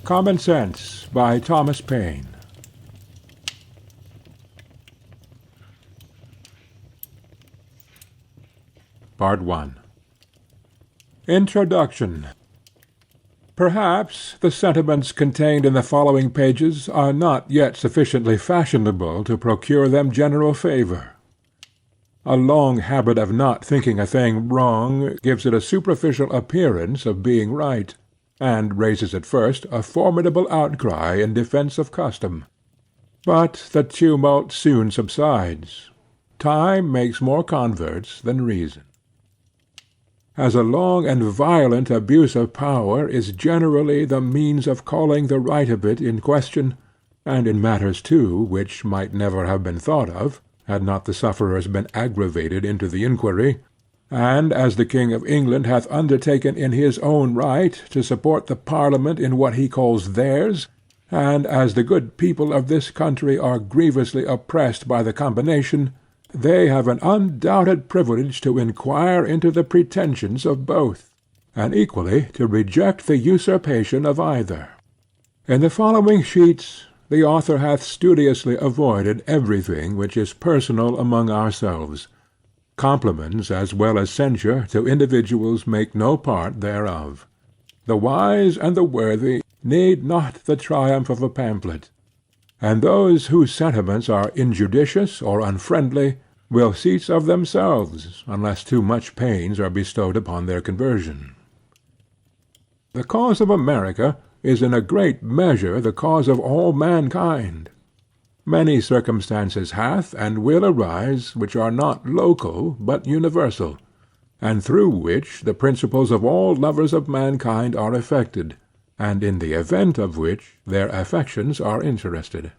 Common Sense by Thomas Paine. Part 1. Introduction. Perhaps the sentiments contained in the following pages are not yet sufficiently fashionable to procure them general favor. A long habit of not thinking a thing wrong gives it a superficial appearance of being right, and raises at first a formidable outcry in defence of custom. But the tumult soon subsides. Time makes more converts than reason. As a long and violent abuse of power is generally the means of calling the right of it in question, and in matters too which might never have been thought of, had not the sufferers been aggravated into the inquiry, and as the King of England hath undertaken in his own right to support the Parliament in what he calls theirs, and as the good people of this country are grievously oppressed by the combination, they have an undoubted privilege to inquire into the pretensions of both, and equally to reject the usurpation of either. In the following sheets the author hath studiously avoided everything which is personal among ourselves. Compliments as well as censure to individuals make no part thereof. The wise and the worthy need not the triumph of a pamphlet, and those whose sentiments are injudicious or unfriendly will cease of themselves, unless too much pains are bestowed upon their conversion. The cause of America is in a great measure the cause of all mankind. Many circumstances hath and will arise which are not local but universal, and through which the principles of all lovers of mankind are affected, and in the event of which their affections are interested.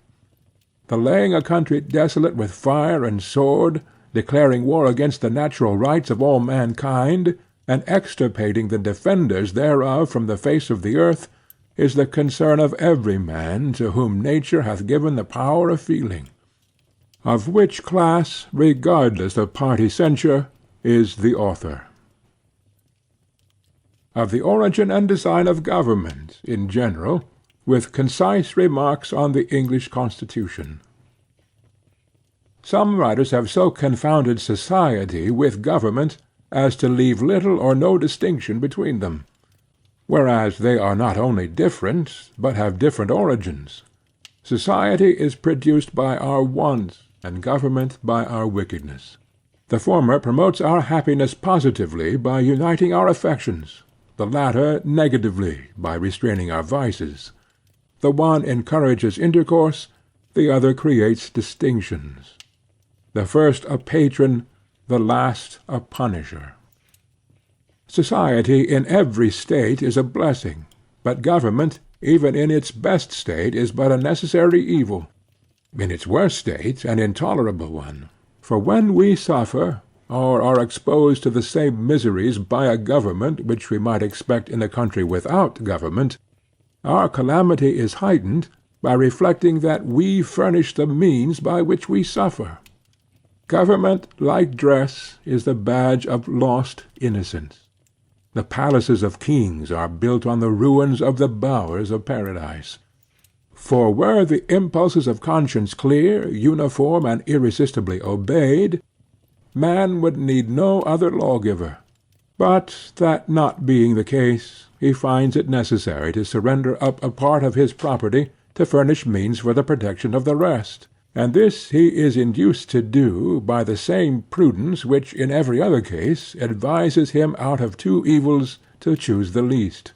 The laying a country desolate with fire and sword, declaring war against the natural rights of all mankind, and extirpating the defenders thereof from the face of the earth, is the concern of every man to whom nature hath given the power of feeling, of which class, regardless of party censure, is the author. Of the origin and design of government in general, with concise remarks on the English Constitution. Some writers have so confounded society with government as to leave little or no distinction between them, whereas they are not only different, but have different origins. Society is produced by our wants, and government by our wickedness. The former promotes our happiness positively by uniting our affections, the latter negatively by restraining our vices. The one encourages intercourse, the other creates distinctions. The first a patron, the last a punisher. Society in every state is a blessing, but government, even in its best state, is but a necessary evil; in its worst state, an intolerable one. For when we suffer, or are exposed to the same miseries by a government which we might expect in a country without government, our calamity is heightened by reflecting that we furnish the means by which we suffer. Government, like dress, is the badge of lost innocence. The palaces of kings are built on the ruins of the bowers of paradise. For were the impulses of conscience clear, uniform, and irresistibly obeyed, man would need no other lawgiver. But that not being the case, he finds it necessary to surrender up a part of his property to furnish means for the protection of the rest, and this he is induced to do by the same prudence which in every other case advises him out of two evils to choose the least.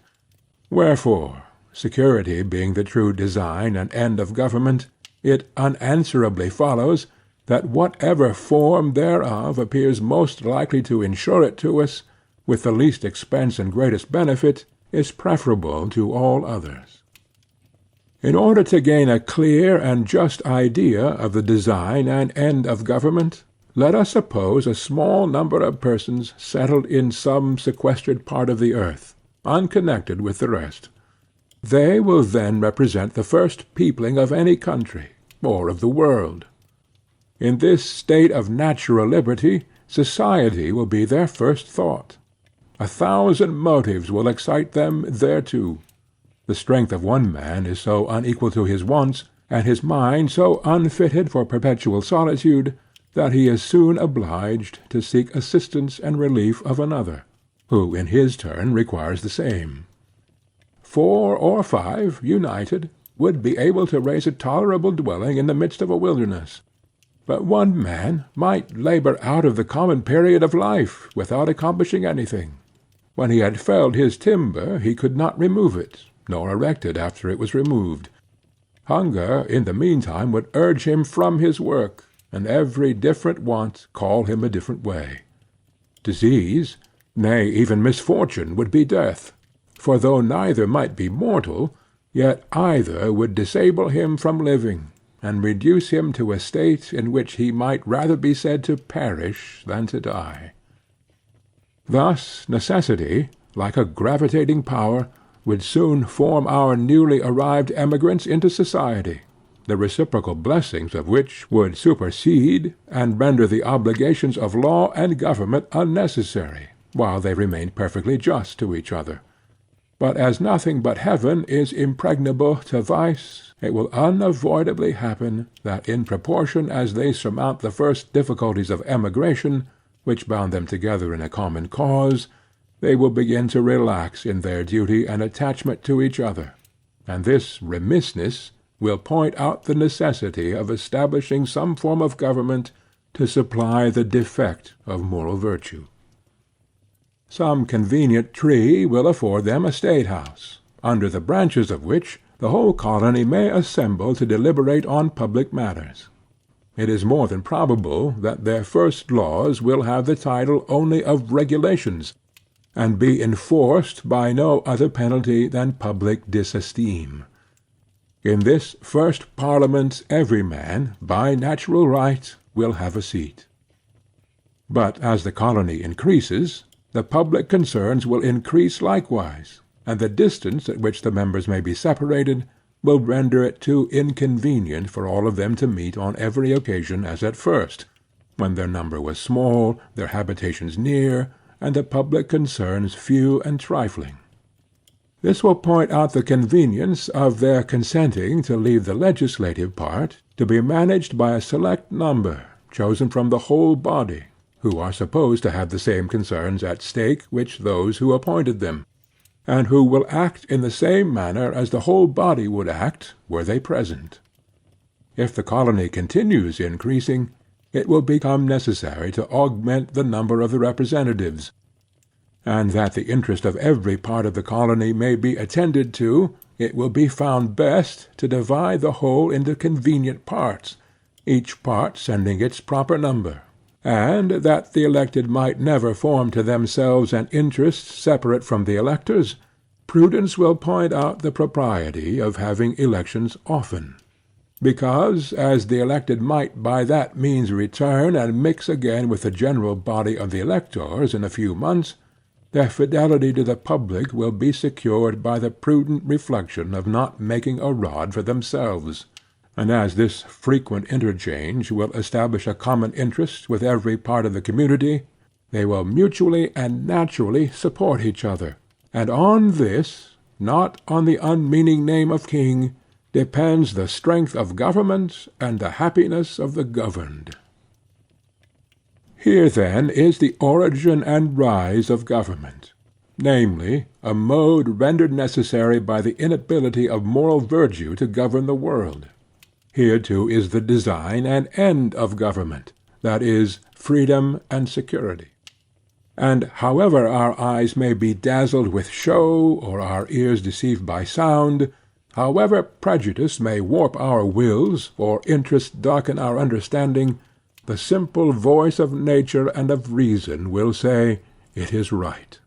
Wherefore, security being the true design and end of government, it unanswerably follows that whatever form thereof appears most likely to insure it to us, with the least expense and greatest benefit, is preferable to all others. In order to gain a clear and just idea of the design and end of government, let us suppose a small number of persons settled in some sequestered part of the earth, unconnected with the rest. They will then represent the first peopling of any country, or of the world. In this state of natural liberty, society will be their first thought. 1,000 motives will excite them thereto. The strength of one man is so unequal to his wants, and his mind so unfitted for perpetual solitude, that he is soon obliged to seek assistance and relief of another, who in his turn requires the same. 4 or 5, united, would be able to raise a tolerable dwelling in the midst of a wilderness. But one man might labor out of the common period of life, without accomplishing anything. When he had felled his timber, he could not remove it, nor erect it after it was removed. Hunger in the meantime would urge him from his work, and every different want call him a different way. Disease, nay, even misfortune, would be death, for though neither might be mortal, yet either would disable him from living, and reduce him to a state in which he might rather be said to perish than to die. Thus necessity, like a gravitating power, would soon form our newly arrived emigrants into society, the reciprocal blessings of which would supersede and render the obligations of law and government unnecessary, while they remained perfectly just to each other. But as nothing but heaven is impregnable to vice, it will unavoidably happen that in proportion as they surmount the first difficulties of emigration, which bound them together in a common cause, they will begin to relax in their duty and attachment to each other, and this remissness will point out the necessity of establishing some form of government to supply the defect of moral virtue. Some convenient tree will afford them a state-house, under the branches of which the whole colony may assemble to deliberate on public matters. It is more than probable that their first laws will have the title only of regulations, and be enforced by no other penalty than public disesteem. In this first Parliament every man, by natural right, will have a seat. But as the colony increases, the public concerns will increase likewise, and the distance at which the members may be separated will render it too inconvenient for all of them to meet on every occasion as at first, when their number was small, their habitations near, and the public concerns few and trifling. This will point out the convenience of their consenting to leave the legislative part to be managed by a select number, chosen from the whole body, who are supposed to have the same concerns at stake which those who appointed them, and who will act in the same manner as the whole body would act were they present. If the colony continues increasing, it will become necessary to augment the number of the representatives, and that the interest of every part of the colony may be attended to, it will be found best to divide the whole into convenient parts, each part sending its proper number, and that the elected might never form to themselves an interest separate from the electors, prudence will point out the propriety of having elections often, because, as the elected might by that means return and mix again with the general body of the electors in a few months, their fidelity to the public will be secured by the prudent reflection of not making a rod for themselves. And as this frequent interchange will establish a common interest with every part of the community, they will mutually and naturally support each other, and on this, not on the unmeaning name of king, depends the strength of government and the happiness of the governed. Here then is the origin and rise of government, namely, a mode rendered necessary by the inability of moral virtue to govern the world. Here too is the design and end of government, that is, freedom and security. And however our eyes may be dazzled with show, or our ears deceived by sound, however prejudice may warp our wills, or interest darken our understanding, the simple voice of nature and of reason will say, it is right.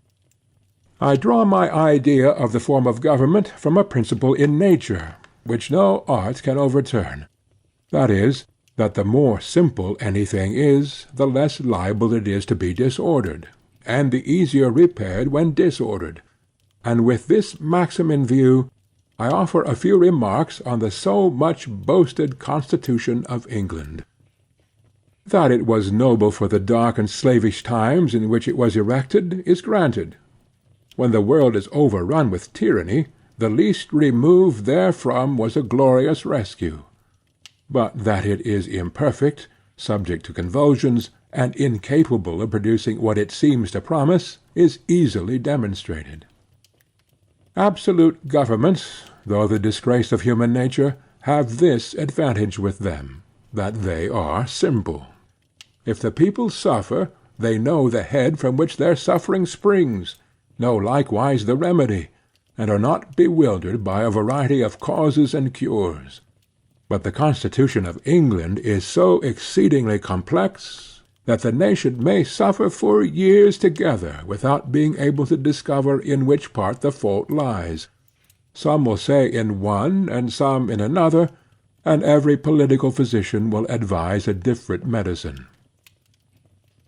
I draw my idea of the form of government from a principle in nature, which no art can overturn, that is, that the more simple anything is, the less liable it is to be disordered, and the easier repaired when disordered. And with this maxim in view, I offer a few remarks on the so much boasted Constitution of England. That it was noble for the dark and slavish times in which it was erected is granted. When the world is overrun with tyranny, the least remove therefrom was a glorious rescue. But that it is imperfect, subject to convulsions, and incapable of producing what it seems to promise, is easily demonstrated. Absolute governments, though the disgrace of human nature, have this advantage with them, that they are simple. If the people suffer, they know the head from which their suffering springs, know likewise the remedy, and are not bewildered by a variety of causes and cures. But the Constitution of England is so exceedingly complex, that the nation may suffer for years together without being able to discover in which part the fault lies. Some will say in one, and some in another, and every political physician will advise a different medicine.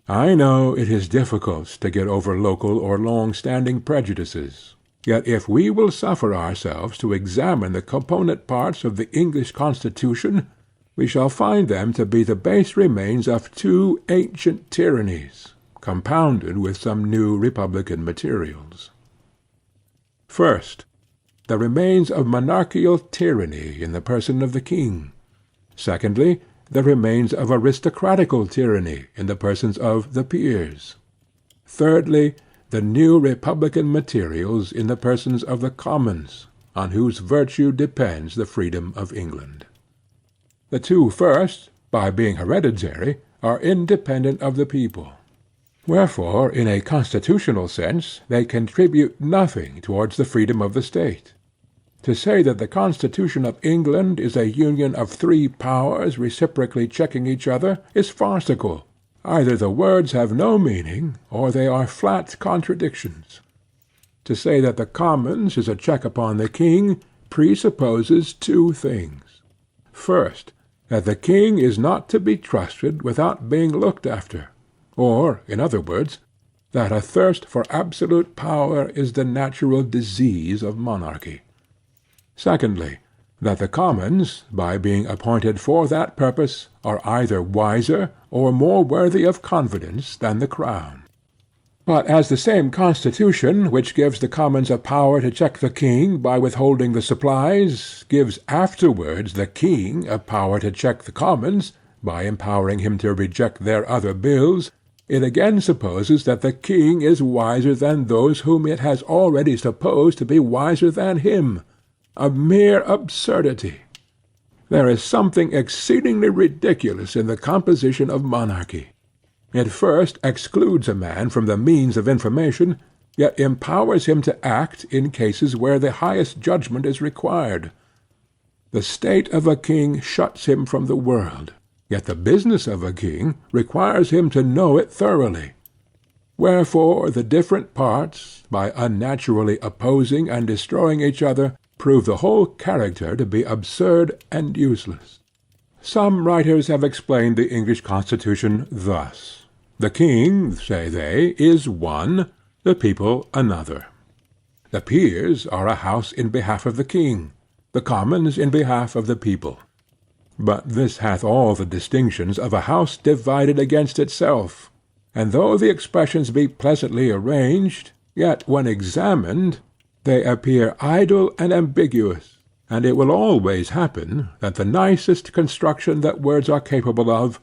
I know it is difficult to get over local or long-standing prejudices. Yet if we will suffer ourselves to examine the component parts of the English Constitution, we shall find them to be the base remains of two ancient tyrannies, compounded with some new republican materials. First, the remains of monarchical tyranny in the person of the king. Secondly, the remains of aristocratical tyranny in the persons of the peers. Thirdly, the new republican materials in the persons of the commons, on whose virtue depends the freedom of England. The two first, by being hereditary, are independent of the people. Wherefore, in a constitutional sense, they contribute nothing towards the freedom of the state. To say that the Constitution of England is a union of three powers reciprocally checking each other is farcical. Either the words have no meaning, or they are flat contradictions. To say that the Commons is a check upon the king presupposes two things. First, that the king is not to be trusted without being looked after, or, in other words, that a thirst for absolute power is the natural disease of monarchy. Secondly, that the Commons, by being appointed for that purpose, are either wiser or more worthy of confidence than the crown. But as the same Constitution which gives the Commons a power to check the king by withholding the supplies, gives afterwards the king a power to check the Commons, by empowering him to reject their other bills, it again supposes that the king is wiser than those whom it has already supposed to be wiser than him. A mere absurdity. There is something exceedingly ridiculous in the composition of monarchy. It first excludes a man from the means of information, yet empowers him to act in cases where the highest judgment is required. The state of a king shuts him from the world, yet the business of a king requires him to know it thoroughly. Wherefore the different parts, by unnaturally opposing and destroying each other, prove the whole character to be absurd and useless. Some writers have explained the English Constitution thus. The king, say they, is one, the people another. The peers are a house in behalf of the king, the commons in behalf of the people. But this hath all the distinctions of a house divided against itself, and though the expressions be pleasantly arranged, yet when examined, they appear idle and ambiguous, and it will always happen that the nicest construction that words are capable of,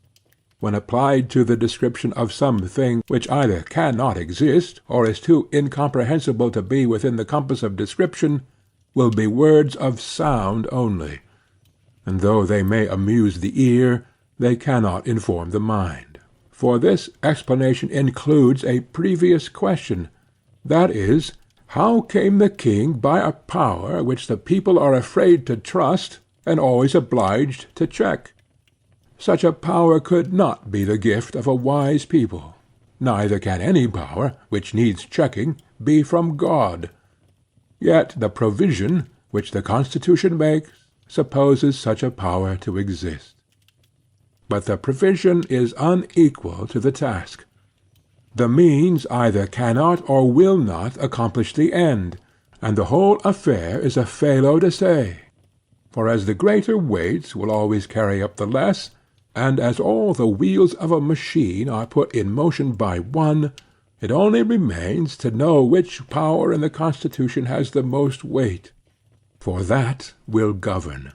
when applied to the description of some thing which either cannot exist, or is too incomprehensible to be within the compass of description, will be words of sound only, and though they may amuse the ear, they cannot inform the mind. For this explanation includes a previous question, that is, how came the king by a power which the people are afraid to trust, and always obliged to check? Such a power could not be the gift of a wise people, neither can any power, which needs checking, be from God. Yet the provision, which the Constitution makes, supposes such a power to exist. But the provision is unequal to the task. The means either cannot or will not accomplish the end, and the whole affair is a felo de se. For as the greater weight will always carry up the less, and as all the wheels of a machine are put in motion by one, it only remains to know which power in the Constitution has the most weight, for that will govern.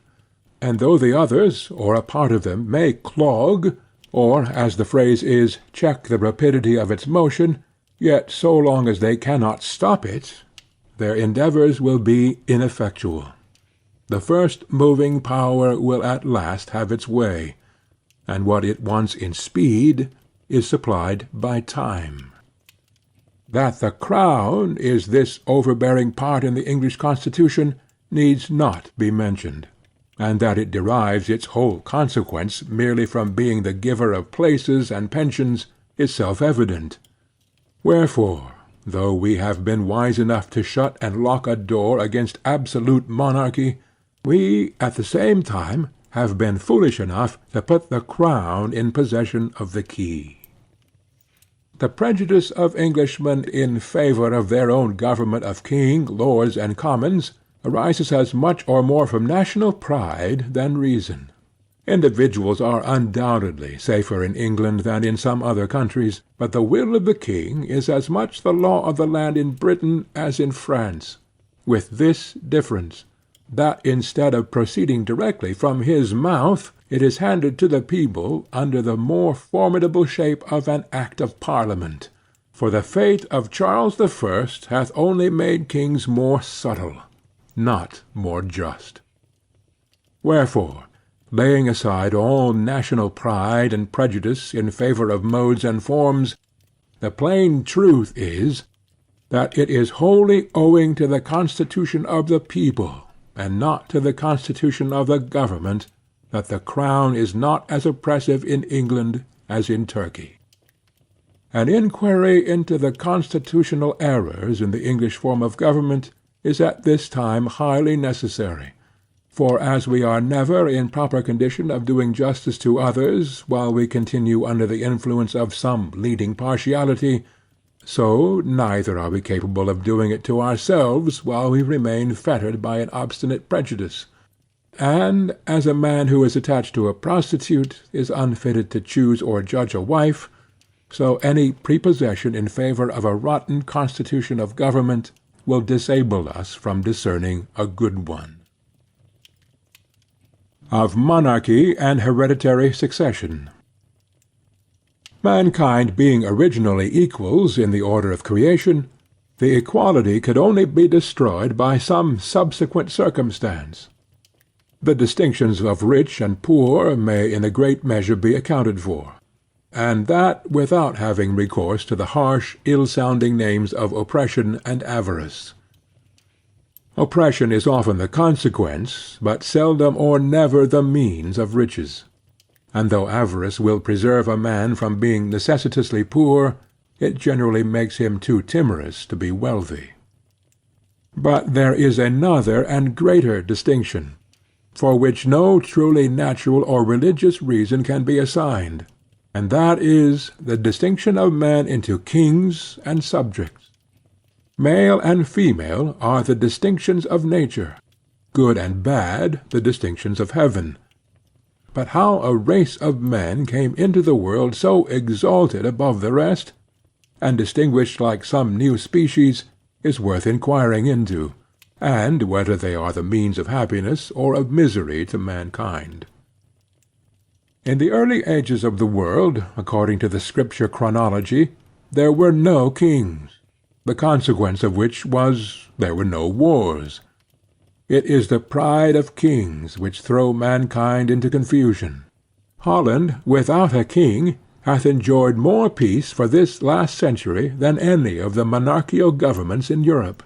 And though the others, or a part of them, may clog, or, as the phrase is, check the rapidity of its motion, yet so long as they cannot stop it, their endeavors will be ineffectual. The first moving power will at last have its way, and what it wants in speed is supplied by time. That the Crown is this overbearing part in the English Constitution needs not be mentioned, and that it derives its whole consequence merely from being the giver of places and pensions is self-evident. Wherefore, though we have been wise enough to shut and lock a door against absolute monarchy, we at the same time have been foolish enough to put the Crown in possession of the key. The prejudice of Englishmen in favor of their own government of king, lords, and commons arises as much or more from national pride than reason. Individuals are undoubtedly safer in England than in some other countries, but the will of the king is as much the law of the land in Britain as in France, with this difference, that instead of proceeding directly from his mouth, it is handed to the people under the more formidable shape of an Act of Parliament. For the fate of Charles the First hath only made kings more subtle, not more just. Wherefore, laying aside all national pride and prejudice in favor of modes and forms, the plain truth is, that it is wholly owing to the constitution of the people, and not to the constitution of the government, that the Crown is not as oppressive in England as in Turkey. An inquiry into the constitutional errors in the English form of government is at this time highly necessary, for as we are never in proper condition of doing justice to others while we continue under the influence of some leading partiality, so neither are we capable of doing it to ourselves while we remain fettered by an obstinate prejudice. And as a man who is attached to a prostitute is unfitted to choose or judge a wife, so any prepossession in favor of a rotten constitution of government will disable us from discerning a good one. Of Monarchy and Hereditary Succession. Mankind being originally equals in the order of creation, the equality could only be destroyed by some subsequent circumstance. The distinctions of rich and poor may in a great measure be accounted for, and that without having recourse to the harsh, ill-sounding names of oppression and avarice. Oppression is often the consequence, but seldom or never the means of riches. And though avarice will preserve a man from being necessitously poor, it generally makes him too timorous to be wealthy. But there is another and greater distinction, for which no truly natural or religious reason can be assigned, and that is the distinction of men into kings and subjects. Male and female are the distinctions of nature, good and bad the distinctions of heaven. But how a race of men came into the world so exalted above the rest, and distinguished like some new species, is worth inquiring into, and whether they are the means of happiness or of misery to mankind. In the early ages of the world, according to the Scripture chronology, there were no kings, the consequence of which was there were no wars. It is the pride of kings which throw mankind into confusion. Holland, without a king, hath enjoyed more peace for this last century than any of the monarchical governments in Europe.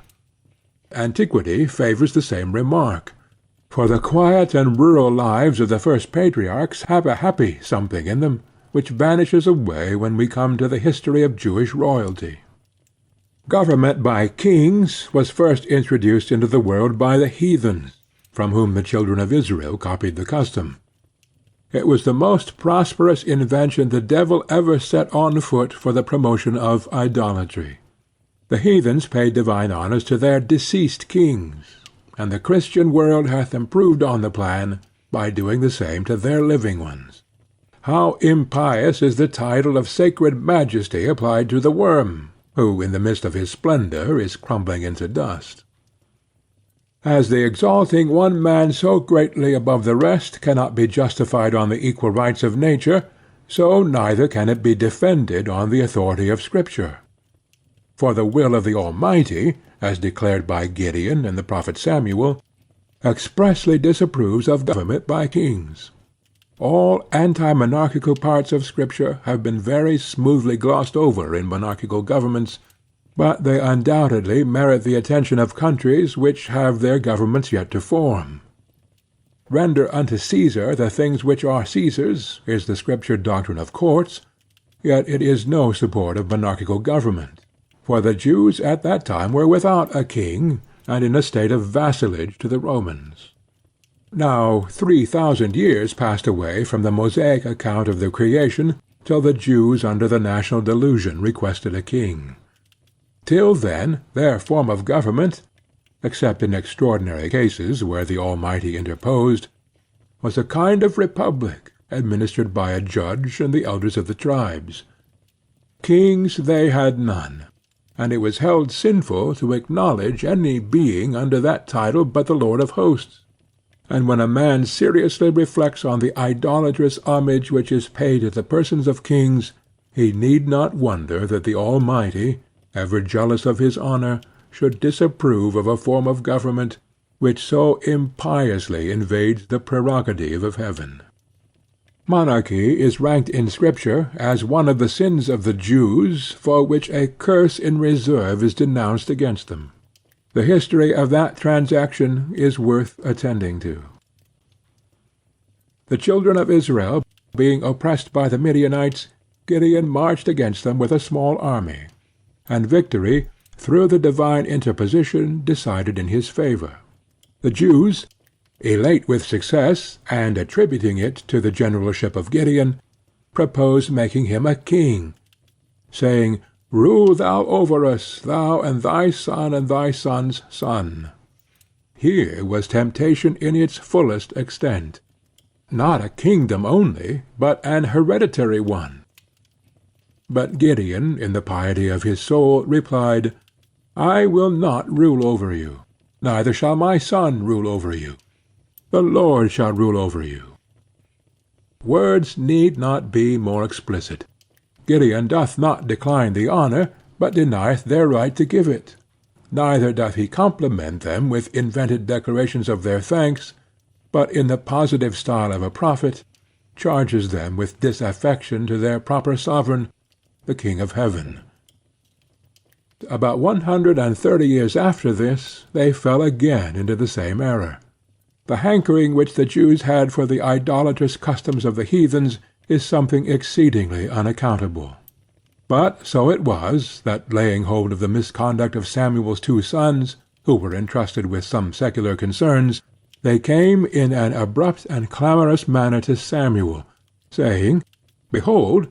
Antiquity favors the same remark, for the quiet and rural lives of the first patriarchs have a happy something in them, which vanishes away when we come to the history of Jewish royalty. Government by kings was first introduced into the world by the heathens, from whom the children of Israel copied the custom. It was the most prosperous invention the devil ever set on foot for the promotion of idolatry. The heathens paid divine honors to their deceased kings, and the Christian world hath improved on the plan by doing the same to their living ones. How impious is the title of sacred majesty applied to the worm, who in the midst of his splendor is crumbling into dust. As the exalting one man so greatly above the rest cannot be justified on the equal rights of nature, so neither can it be defended on the authority of Scripture. For the will of the Almighty, as declared by Gideon and the prophet Samuel, expressly disapproves of government by kings. All anti-monarchical parts of Scripture have been very smoothly glossed over in monarchical governments, but they undoubtedly merit the attention of countries which have their governments yet to form. Render unto Caesar the things which are Caesar's is the Scripture doctrine of courts, yet it is no support of monarchical government, for the Jews at that time were without a king, and in a state of vassalage to the Romans. Now 3,000 years passed away from the Mosaic account of the creation till the Jews under the national delusion requested a king. Till then their form of government, except in extraordinary cases where the Almighty interposed, was a kind of republic administered by a judge and the elders of the tribes. Kings they had none, and it was held sinful to acknowledge any being under that title but the Lord of hosts. And when a man seriously reflects on the idolatrous homage which is paid to the persons of kings, he need not wonder that the Almighty, ever jealous of his honor, should disapprove of a form of government which so impiously invades the prerogative of heaven. Monarchy is ranked in Scripture as one of the sins of the Jews, for which a curse in reserve is denounced against them. The history of that transaction is worth attending to. The children of Israel being oppressed by the Midianites, Gideon marched against them with a small army, and victory, through the divine interposition, decided in his favor. The Jews, elate with success, and attributing it to the generalship of Gideon, proposed making him a king, saying, "Rule thou over us, thou and thy son and thy son's son." Here was temptation in its fullest extent. Not a kingdom only, but an hereditary one. But Gideon, in the piety of his soul, replied, "I will not rule over you, neither shall my son rule over you. The Lord shall rule over you." Words need not be more explicit. Gideon doth not decline the honor, but denieth their right to give it. Neither doth he compliment them with invented declarations of their thanks, but in the positive style of a prophet, charges them with disaffection to their proper sovereign, the King of heaven. About 130 years after this, they fell again into the same error. The hankering which the Jews had for the idolatrous customs of the heathens is something exceedingly unaccountable. But so it was, that laying hold of the misconduct of Samuel's 2 sons, who were entrusted with some secular concerns, they came in an abrupt and clamorous manner to Samuel, saying, "Behold,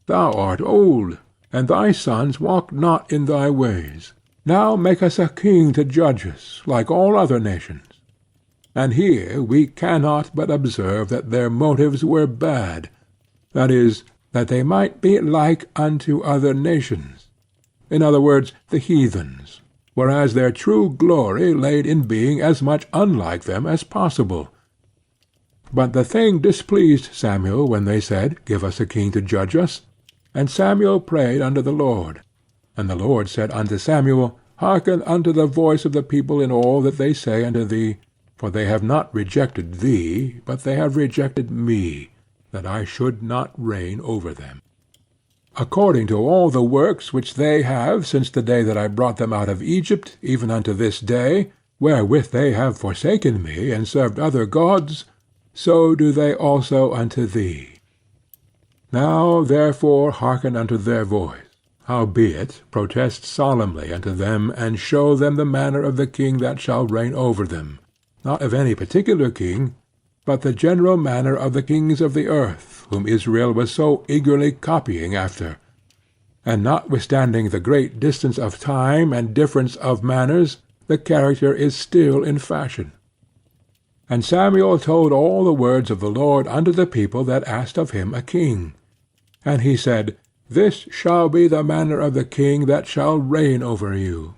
thou art old, and thy sons walk not in thy ways. Now make us a king to judge us, like all other nations." And here we cannot but observe that their motives were bad, that is, that they might be like unto other nations, in other words, the heathens, whereas their true glory laid in being as much unlike them as possible. But the thing displeased Samuel when they said, "Give us a king to judge us." And Samuel prayed unto the Lord. And the Lord said unto Samuel, "Hearken unto the voice of the people in all that they say unto thee, for they have not rejected thee, but they have rejected me, that I should not reign over them. According to all the works which they have since the day that I brought them out of Egypt, even unto this day, wherewith they have forsaken me, and served other gods, so do they also unto thee. Now therefore hearken unto their voice, howbeit protest solemnly unto them, and show them the manner of the king that shall reign over them, not of any particular king, but the general manner of the kings of the earth, whom Israel was so eagerly copying after. And notwithstanding the great distance of time and difference of manners, the character is still in fashion. And Samuel told all the words of the Lord unto the people that asked of him a king. And he said, "This shall be the manner of the king that shall reign over you.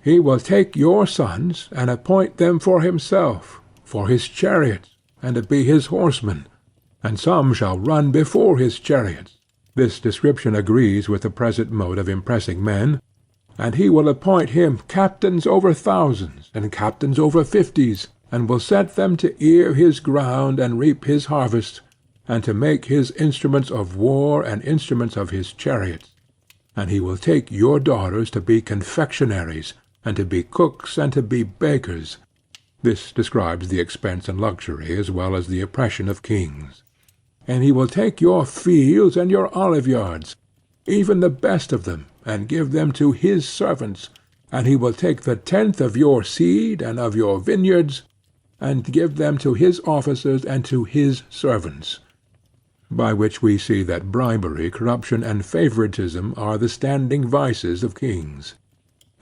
He will take your sons, and appoint them for himself, for his chariots, and to be his horsemen, and some shall run before his chariots. This description agrees with the present mode of impressing men. And he will appoint him captains over thousands, and captains over fifties, and will set them to ear his ground, and reap his harvest, and to make his instruments of war, and instruments of his chariots. And he will take your daughters to be confectionaries, and to be cooks, and to be bakers. This describes the expense and luxury, as well as the oppression of kings. And he will take your fields and your oliveyards, even the best of them, and give them to his servants. And he will take the tenth of your seed and of your vineyards, and give them to his officers and to his servants. By which we see that bribery, corruption, and favoritism are the standing vices of kings.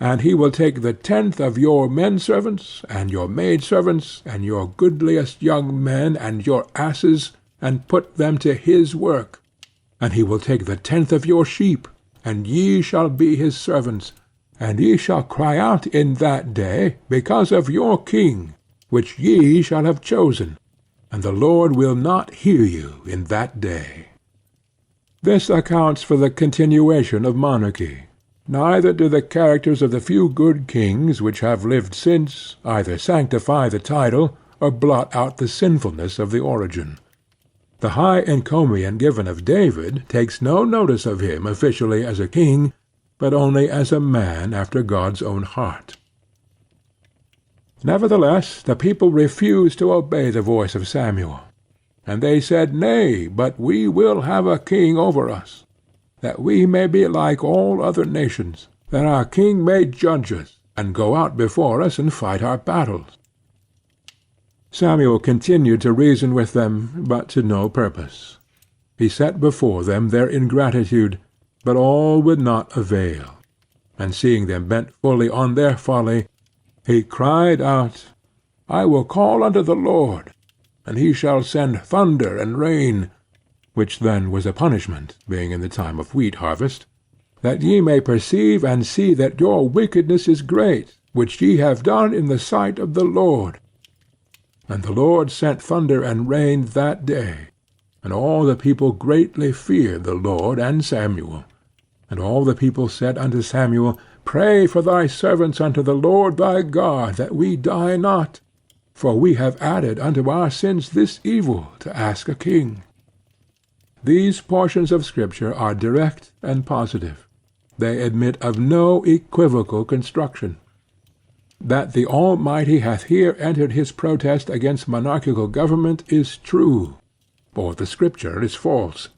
And he will take the tenth of your men-servants, and your maid-servants, and your goodliest young men, and your asses, and put them to his work. And he will take the tenth of your sheep, and ye shall be his servants. And ye shall cry out in that day, because of your king, which ye shall have chosen. And the Lord will not hear you in that day. This accounts for the continuation of monarchy. Neither do the characters of the few good kings which have lived since either sanctify the title, or blot out the sinfulness of the origin. The high encomium given of David takes no notice of him officially as a king, but only as a man after God's own heart. Nevertheless the people refused to obey the voice of Samuel, and they said, Nay, but we will have a king over us, that we may be like all other nations, that our king may judge us, and go out before us and fight our battles. Samuel continued to reason with them, but to no purpose. He set before them their ingratitude, but all would not avail. And seeing them bent fully on their folly, he cried out, I will call unto the Lord, and he shall send thunder and rain, which then was a punishment, being in the time of wheat harvest, that ye may perceive and see that your wickedness is great, which ye have done in the sight of the Lord. And the Lord sent thunder and rain that day, and all the people greatly feared the Lord and Samuel. And all the people said unto Samuel, Pray for thy servants unto the Lord thy God, that we die not, for we have added unto our sins this evil, to ask a king. These portions of Scripture are direct and positive. They admit of no equivocal construction. That the Almighty hath here entered his protest against monarchical government is true, or the Scripture is false.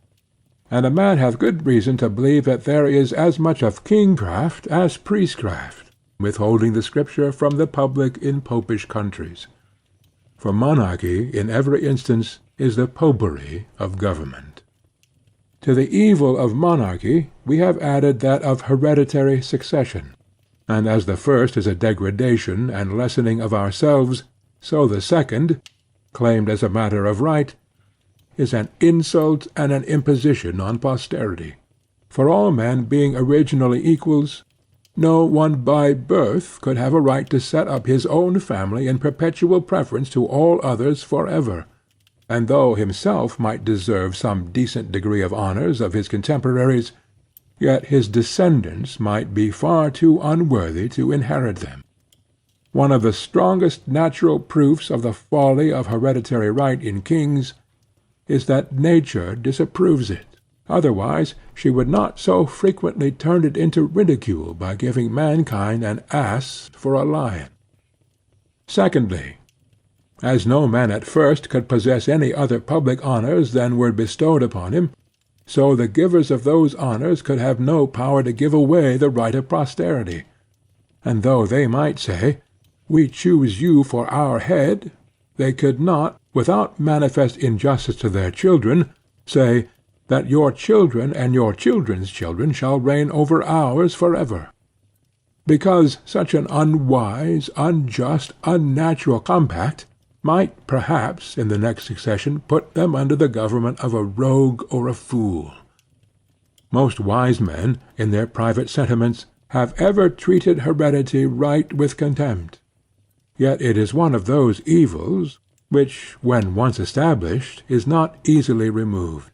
And a man hath good reason to believe that there is as much of kingcraft as priestcraft, withholding the Scripture from the public in popish countries. For monarchy, in every instance, is the popery of government. To the evil of monarchy we have added that of hereditary succession, and as the first is a degradation and lessening of ourselves, so the second, claimed as a matter of right, is an insult and an imposition on posterity. For all men being originally equals, no one by birth could have a right to set up his own family in perpetual preference to all others forever. And though himself might deserve some decent degree of honors of his contemporaries, yet his descendants might be far too unworthy to inherit them. One of the strongest natural proofs of the folly of hereditary right in kings is that nature disapproves it. Otherwise she would not so frequently turn it into ridicule by giving mankind an ass for a lion. Secondly, as no man at first could possess any other public honors than were bestowed upon him, so the givers of those honors could have no power to give away the right of posterity. And though they might say, We choose you for our head, they could not, without manifest injustice to their children, say, that your children and your children's children shall reign over ours forever. Because such an unwise, unjust, unnatural compact might perhaps in the next succession put them under the government of a rogue or a fool. Most wise men, in their private sentiments, have ever treated heredity right with contempt. Yet it is one of those evils which, when once established, is not easily removed.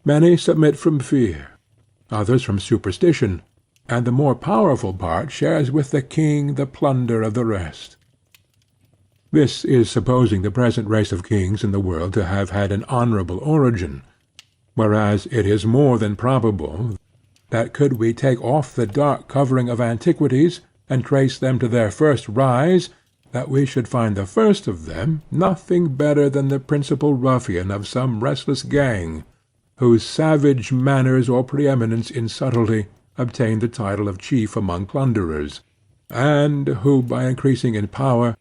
Many submit from fear, others from superstition, and the more powerful part shares with the king the plunder of the rest. This is supposing the present race of kings in the world to have had an honorable origin, whereas it is more than probable that could we take off the dark covering of antiquities and trace them to their first rise, that we should find the first of them nothing better than the principal ruffian of some restless gang, whose savage manners or preeminence in subtlety obtained the title of chief among plunderers, and who, by increasing in power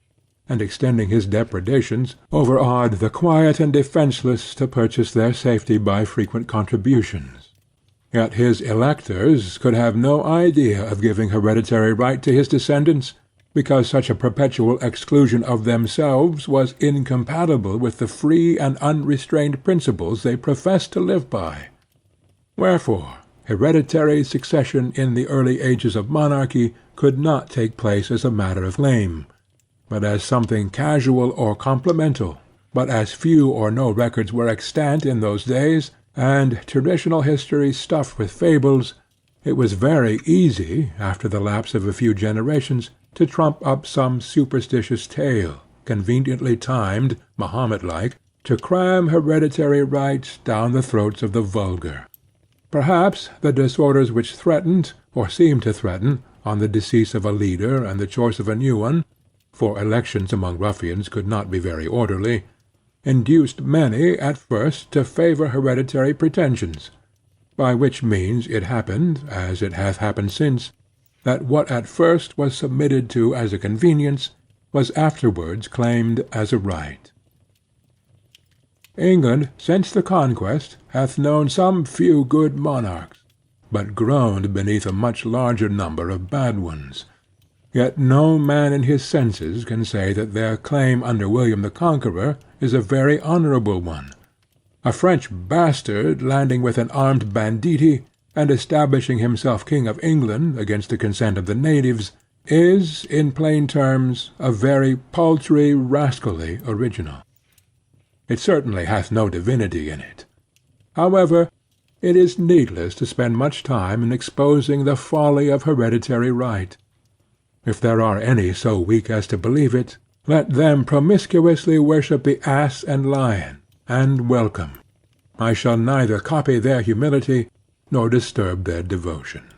and extending his depredations, overawed the quiet and defenceless to purchase their safety by frequent contributions. Yet his electors could have no idea of giving hereditary right to his descendants, because such a perpetual exclusion of themselves was incompatible with the free and unrestrained principles they professed to live by. Wherefore, hereditary succession in the early ages of monarchy could not take place as a matter of claim, but as something casual or complemental. But as few or no records were extant in those days, and traditional history stuffed with fables, it was very easy, after the lapse of a few generations, to trump up some superstitious tale, conveniently timed, Mahomet-like, to cram hereditary right down the throats of the vulgar. Perhaps the disorders which threatened, or seemed to threaten, on the decease of a leader and the choice of a new one, for elections among ruffians could not be very orderly, induced many at first to favor hereditary pretensions, by which means it happened, as it hath happened since, that what at first was submitted to as a convenience was afterwards claimed as a right. England since the Conquest hath known some few good monarchs, but groaned beneath a much larger number of bad ones. Yet no man in his senses can say that their claim under William the Conqueror is a very honorable one. A French bastard landing with an armed banditti, and establishing himself King of England against the consent of the natives, is, in plain terms, a very paltry, rascally original. It certainly hath no divinity in it. However, it is needless to spend much time in exposing the folly of hereditary right. If there are any so weak as to believe it, let them promiscuously worship the ass and lion, and welcome. I shall neither copy their humility, nor disturb their devotion.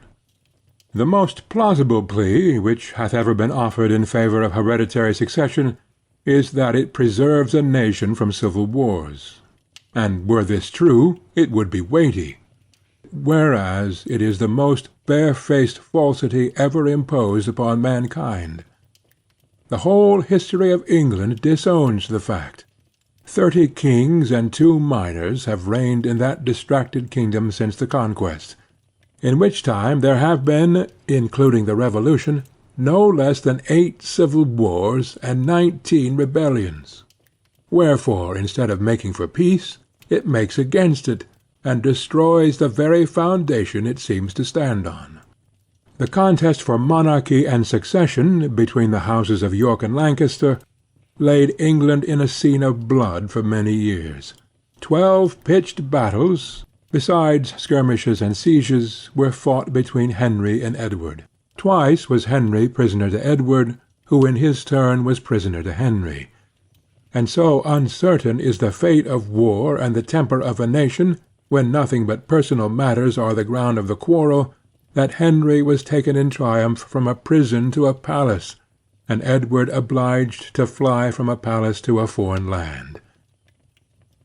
The most plausible plea which hath ever been offered in favor of hereditary succession is that it preserves a nation from civil wars, and were this true, it would be weighty, whereas it is the most barefaced falsity ever imposed upon mankind. The whole history of England disowns the fact. 30 kings and 2 minors have reigned in that distracted kingdom since the Conquest, in which time there have been, including the Revolution, no less than 8 civil wars and 19 rebellions. Wherefore, instead of making for peace, it makes against it, and destroys the very foundation it seems to stand on. The contest for monarchy and succession between the houses of York and Lancaster laid England in a scene of blood for many years. 12 pitched battles, besides skirmishes and sieges, were fought between Henry and Edward. Twice was Henry prisoner to Edward, who in his turn was prisoner to Henry. And so uncertain is the fate of war and the temper of a nation, when nothing but personal matters are the ground of the quarrel, that Henry was taken in triumph from a prison to a palace, and Edward obliged to fly from a palace to a foreign land.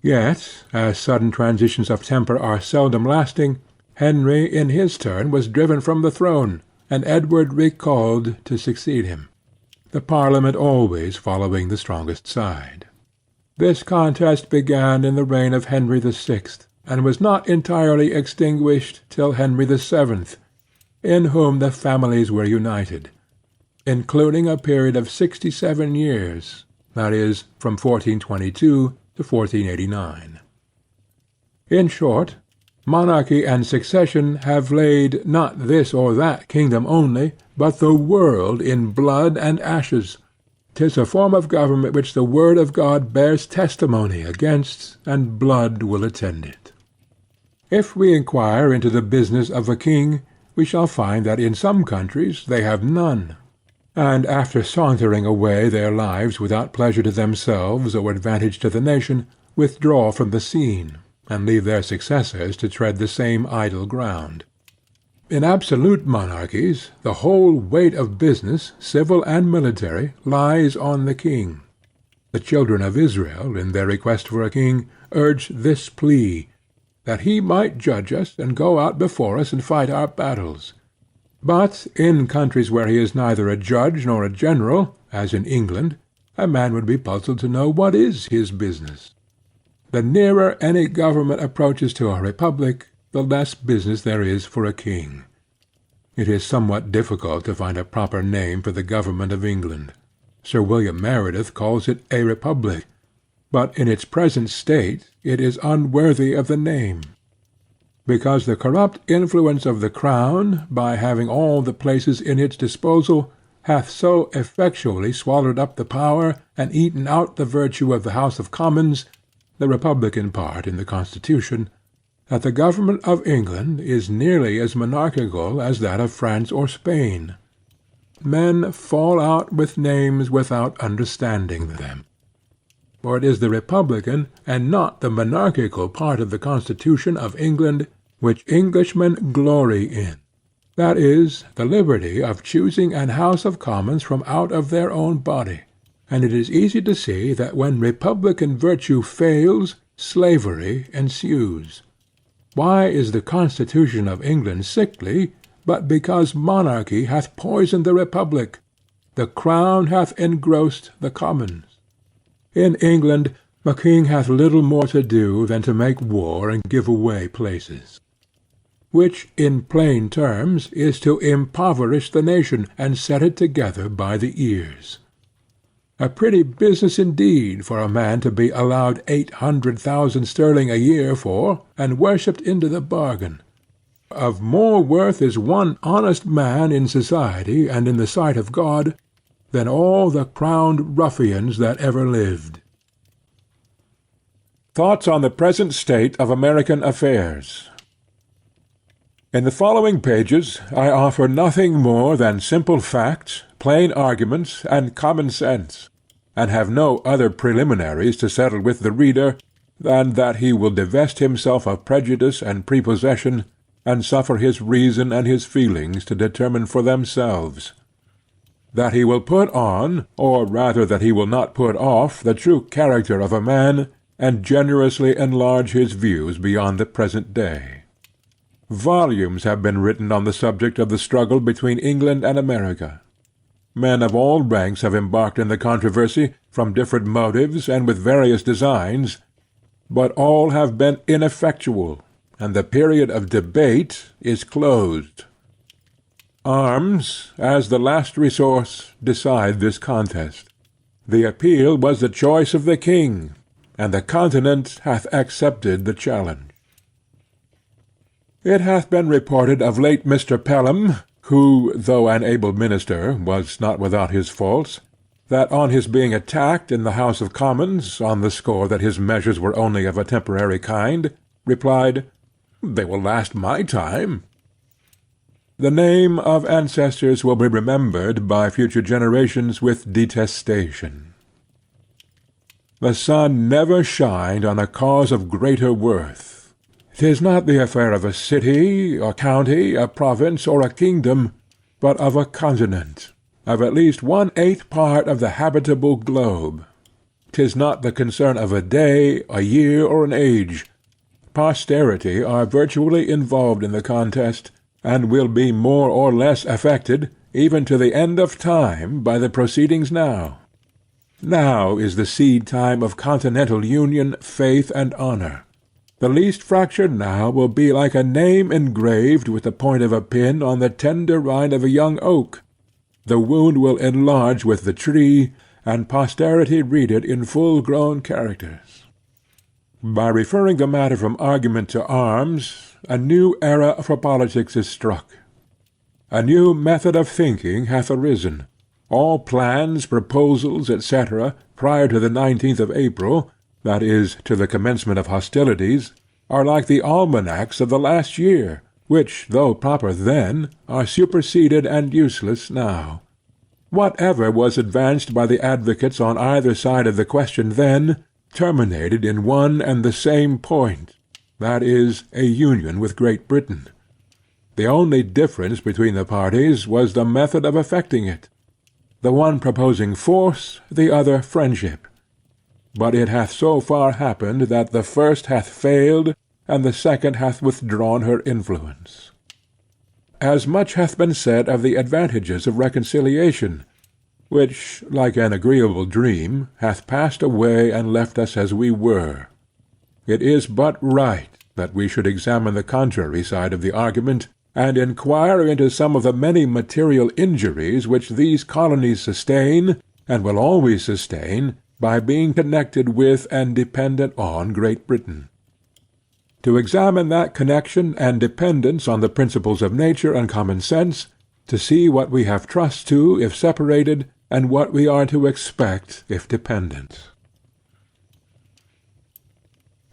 Yet, as sudden transitions of temper are seldom lasting, Henry in his turn was driven from the throne, and Edward recalled to succeed him, the Parliament always following the strongest side. This contest began in the reign of Henry the Sixth, and was not entirely extinguished till Henry the Seventh, in whom the families were united, including a period of 67 years, that is, from 1422 to 1489. In short, Monarchy and succession have laid not this or that kingdom only, but the world in blood and ashes. 'Tis a form of government which the word of God bears testimony against, and blood will attend it. If we inquire into the business of a king, we shall find that in some countries they have none, and after sauntering away their lives without pleasure to themselves or advantage to the nation, withdraw from the scene, and leave their successors to tread the same idle ground. In absolute monarchies the whole weight of business, civil and military, lies on the king. The children of Israel, in their request for a king, urged this plea, that he might judge us and go out before us and fight our battles. But in countries where he is neither a judge nor a general, as in England, a man would be puzzled to know what is his business. The nearer any government approaches to a republic, the less business there is for a king. It is somewhat difficult to find a proper name for the government of England. Sir William Meredith calls it a republic, but in its present state it is unworthy of the name, because the corrupt influence of the crown, by having all the places in its disposal, hath so effectually swallowed up the power and eaten out the virtue of the House of Commons, the republican part in the Constitution, that the government of England is nearly as monarchical as that of France or Spain. Men fall out with names without understanding them. For it is the republican and not the monarchical part of the Constitution of England which Englishmen glory in, that is, the liberty of choosing an House of Commons from out of their own body. And it is easy to see that when republican virtue fails, slavery ensues. Why is the Constitution of England sickly, but because monarchy hath poisoned the republic, the crown hath engrossed the commons? In England the king hath little more to do than to make war and give away places, which in plain terms is to impoverish the nation and set it together by the ears. A pretty business indeed for a man to be allowed 800,000 sterling a year for, and worshipped into the bargain. Of more worth is one honest man in society and in the sight of God, than all the crowned ruffians that ever lived. Thoughts on the present state of American affairs. In the following pages I offer nothing more than simple facts, plain arguments, and common sense, and have no other preliminaries to settle with the reader than that he will divest himself of prejudice and prepossession, and suffer his reason and his feelings to determine for themselves. That he will put on, or rather that he will not put off, the true character of a man, and generously enlarge his views beyond the present day. Volumes have been written on the subject of the struggle between England and America. Men of all ranks have embarked in the controversy, from different motives and with various designs, but all have been ineffectual, and the period of debate is closed. Arms, as the last resource, decide this contest. The appeal was the choice of the king, and the continent hath accepted the challenge. It hath been reported of late Mr. Pelham, who, though an able minister, was not without his faults, that on his being attacked in the House of Commons, on the score that his measures were only of a temporary kind, replied, "They will last my time." The name of ancestors will be remembered by future generations with detestation. The sun never shined on a cause of greater worth. 'Tis not the affair of a city, a county, a province, or a kingdom, but of a continent, of at least 1/8 part of the habitable globe. 'Tis not the concern of a day, a year, or an age. Posterity are virtually involved in the contest, and will be more or less affected, even to the end of time, by the proceedings now. Now is the seed-time of continental union, faith, and honor. The least fracture now will be like a name engraved with the point of a pin on the tender rind of a young oak. The wound will enlarge with the tree, and posterity read it in full-grown characters. By referring the matter from argument to arms, a new era for politics is struck. A new method of thinking hath arisen. All plans, proposals, etc., prior to the 19th of April, that is, to the commencement of hostilities, are like the almanacs of the last year, which, though proper then, are superseded and useless now. Whatever was advanced by the advocates on either side of the question then, terminated in one and the same point, that is, a union with Great Britain. The only difference between the parties was the method of effecting it, the one proposing force, the other friendship. But it hath so far happened that the first hath failed, and the second hath withdrawn her influence. As much hath been said of the advantages of reconciliation, which, like an agreeable dream, hath passed away and left us as we were. It is but right that we should examine the contrary side of the argument, and inquire into some of the many material injuries which these colonies sustain, and will always sustain, by being connected with and dependent on Great Britain. To examine that connection and dependence on the principles of nature and common sense, to see what we have trust to if separated, and what we are to expect if dependent.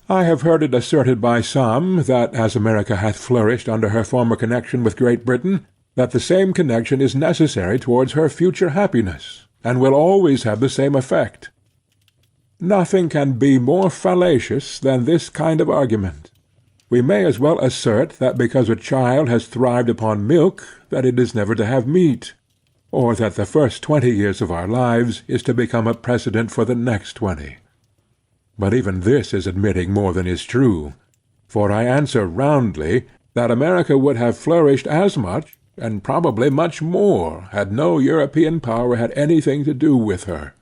I have heard it asserted by some that, as America hath flourished under her former connection with Great Britain, that the same connection is necessary towards her future happiness, and will always have the same effect. Nothing can be more fallacious than this kind of argument. We may as well assert that because a child has thrived upon milk, that it is never to have meat, or that the first 20 years of our lives is to become a precedent for the next 20. But even this is admitting more than is true, for I answer roundly that America would have flourished as much, and probably much more, had no European power had anything to do with her.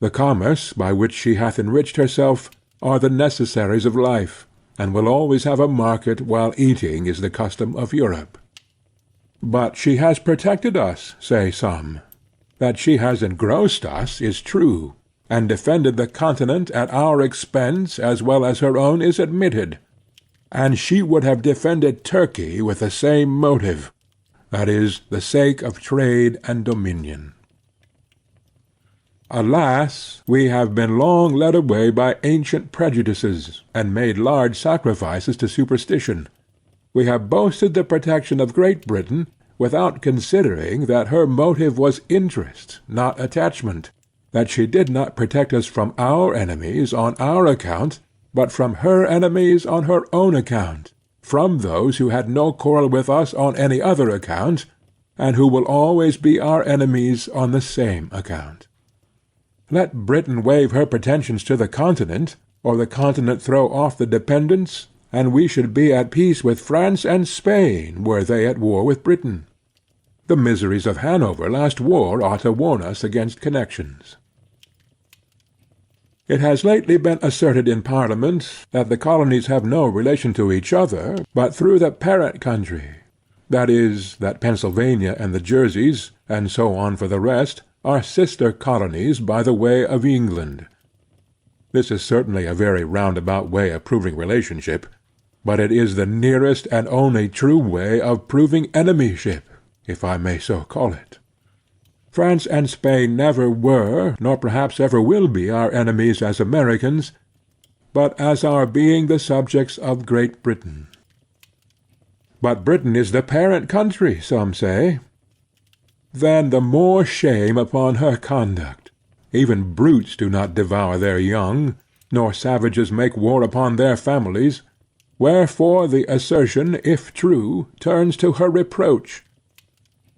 The commerce by which she hath enriched herself are the necessaries of life, and will always have a market while eating is the custom of Europe. But she has protected us, say some. That she has engrossed us is true, and defended the continent at our expense as well as her own is admitted. And she would have defended Turkey with the same motive, that is, the sake of trade and dominion. Alas, we have been long led away by ancient prejudices, and made large sacrifices to superstition. We have boasted the protection of Great Britain, without considering that her motive was interest, not attachment, that she did not protect us from our enemies on our account, but from her enemies on her own account, from those who had no quarrel with us on any other account, and who will always be our enemies on the same account. Let Britain waive her pretensions to the continent, or the continent throw off the dependence, and we should be at peace with France and Spain were they at war with Britain. The miseries of Hanover last war ought to warn us against connections. It has lately been asserted in Parliament that the colonies have no relation to each other, but through the parent country. That is, that Pennsylvania and the Jerseys, and so on for the rest, are sister colonies by the way of England. This is certainly a very roundabout way of proving relationship, but it is the nearest and only true way of proving enemyship, if I may so call it. France and Spain never were, nor perhaps ever will be our enemies as Americans, but as our being the subjects of Great Britain. But Britain is the parent country, some say. Then the more shame upon her conduct. Even brutes do not devour their young, nor savages make war upon their families, wherefore the assertion, if true, turns to her reproach.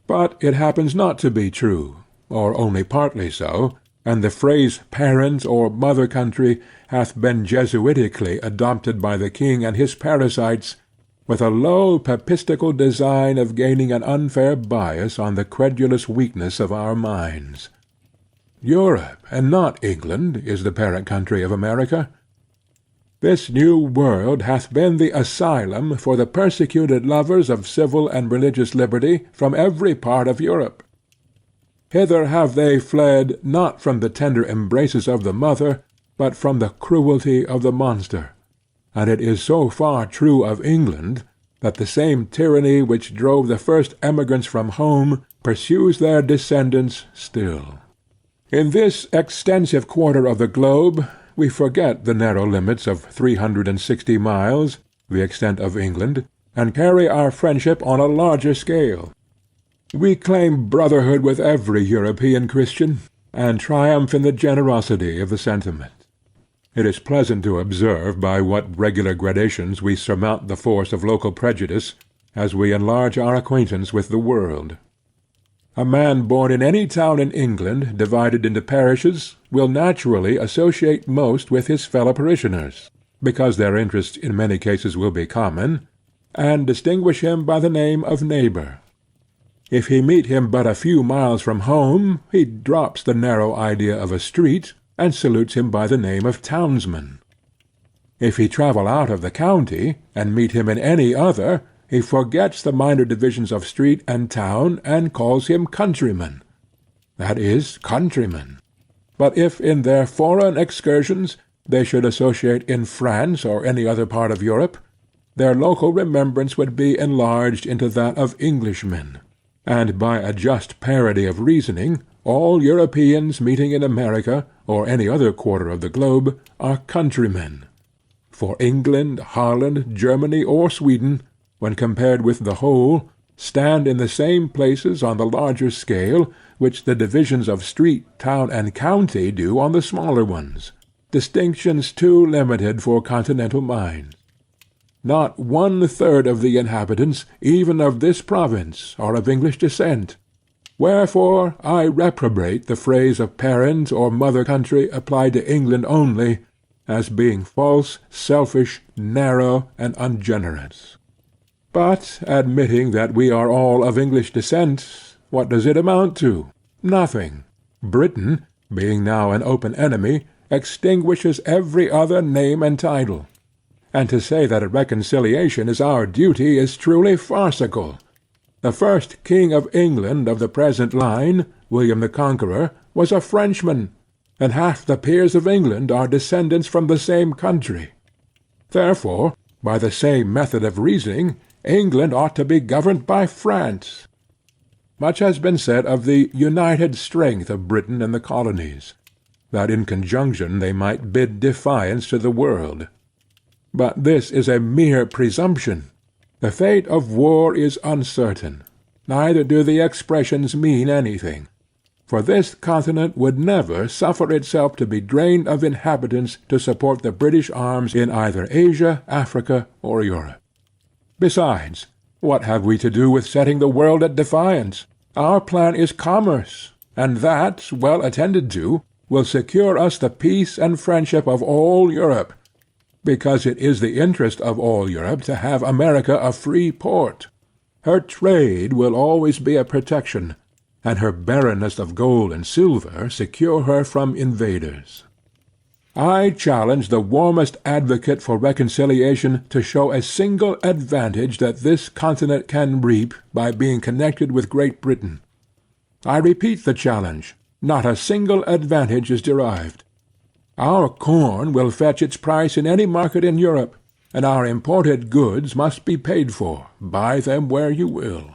But it happens not to be true, or only partly so, and the phrase parent or mother country hath been Jesuitically adopted by the king and his parasites, with a low papistical design of gaining an unfair bias on the credulous weakness of our minds. Europe, and not England, is the parent country of America. This new world hath been the asylum for the persecuted lovers of civil and religious liberty from every part of Europe. Hither have they fled not from the tender embraces of the mother, but from the cruelty of the monster. and it is so far true of England, that the same tyranny which drove the first emigrants from home pursues their descendants still. In this extensive quarter of the globe we forget the narrow limits of 360 miles, the extent of England, and carry our friendship on a larger scale. We claim brotherhood with every European Christian, and triumph in the generosity of the sentiment. It is pleasant to observe by what regular gradations we surmount the force of local prejudice, as we enlarge our acquaintance with the world. A man born in any town in England, divided into parishes, will naturally associate most with his fellow parishioners, because their interests in many cases will be common, and distinguish him by the name of neighbor. If he meet him but a few miles from home, he drops the narrow idea of a street, and salutes him by the name of townsman. If he travel out of the county, and meet him in any other, he forgets the minor divisions of street and town, and calls him countryman, that is, countryman. But if in their foreign excursions they should associate in France or any other part of Europe, their local remembrance would be enlarged into that of Englishmen, and by a just parity of reasoning, all Europeans meeting in America or any other quarter of the globe are countrymen. For England, Holland, Germany, or Sweden, when compared with the whole, stand in the same places on the larger scale which the divisions of street, town, and county do on the smaller ones, distinctions too limited for continental minds. Not 1/3 of the inhabitants, even of this province, are of English descent. Wherefore I reprobate the phrase of parent or mother country applied to England only, as being false, selfish, narrow, and ungenerous. But, admitting that we are all of English descent, what does it amount to? Nothing. Britain, being now an open enemy, extinguishes every other name and title. And to say that a reconciliation is our duty is truly farcical. The first king of England of the present line, William the Conqueror, was a Frenchman, and half the peers of England are descendants from the same country. Therefore, by the same method of reasoning, England ought to be governed by France. Much has been said of the united strength of Britain and the colonies, that in conjunction they might bid defiance to the world. But this is a mere presumption. The fate of war is uncertain, neither do the expressions mean anything, for this continent would never suffer itself to be drained of inhabitants to support the British arms in either Asia, Africa, or Europe. Besides, what have we to do with setting the world at defiance? Our plan is commerce, and that, well attended to, will secure us the peace and friendship of all Europe, because it is the interest of all Europe to have America a free port. Her trade will always be a protection, and her barrenness of gold and silver secure her from invaders. I challenge the warmest advocate for reconciliation to show a single advantage that this continent can reap by being connected with Great Britain. I repeat the challenge. Not a single advantage is derived. Our corn will fetch its price in any market in Europe, and our imported goods must be paid for, buy them where you will.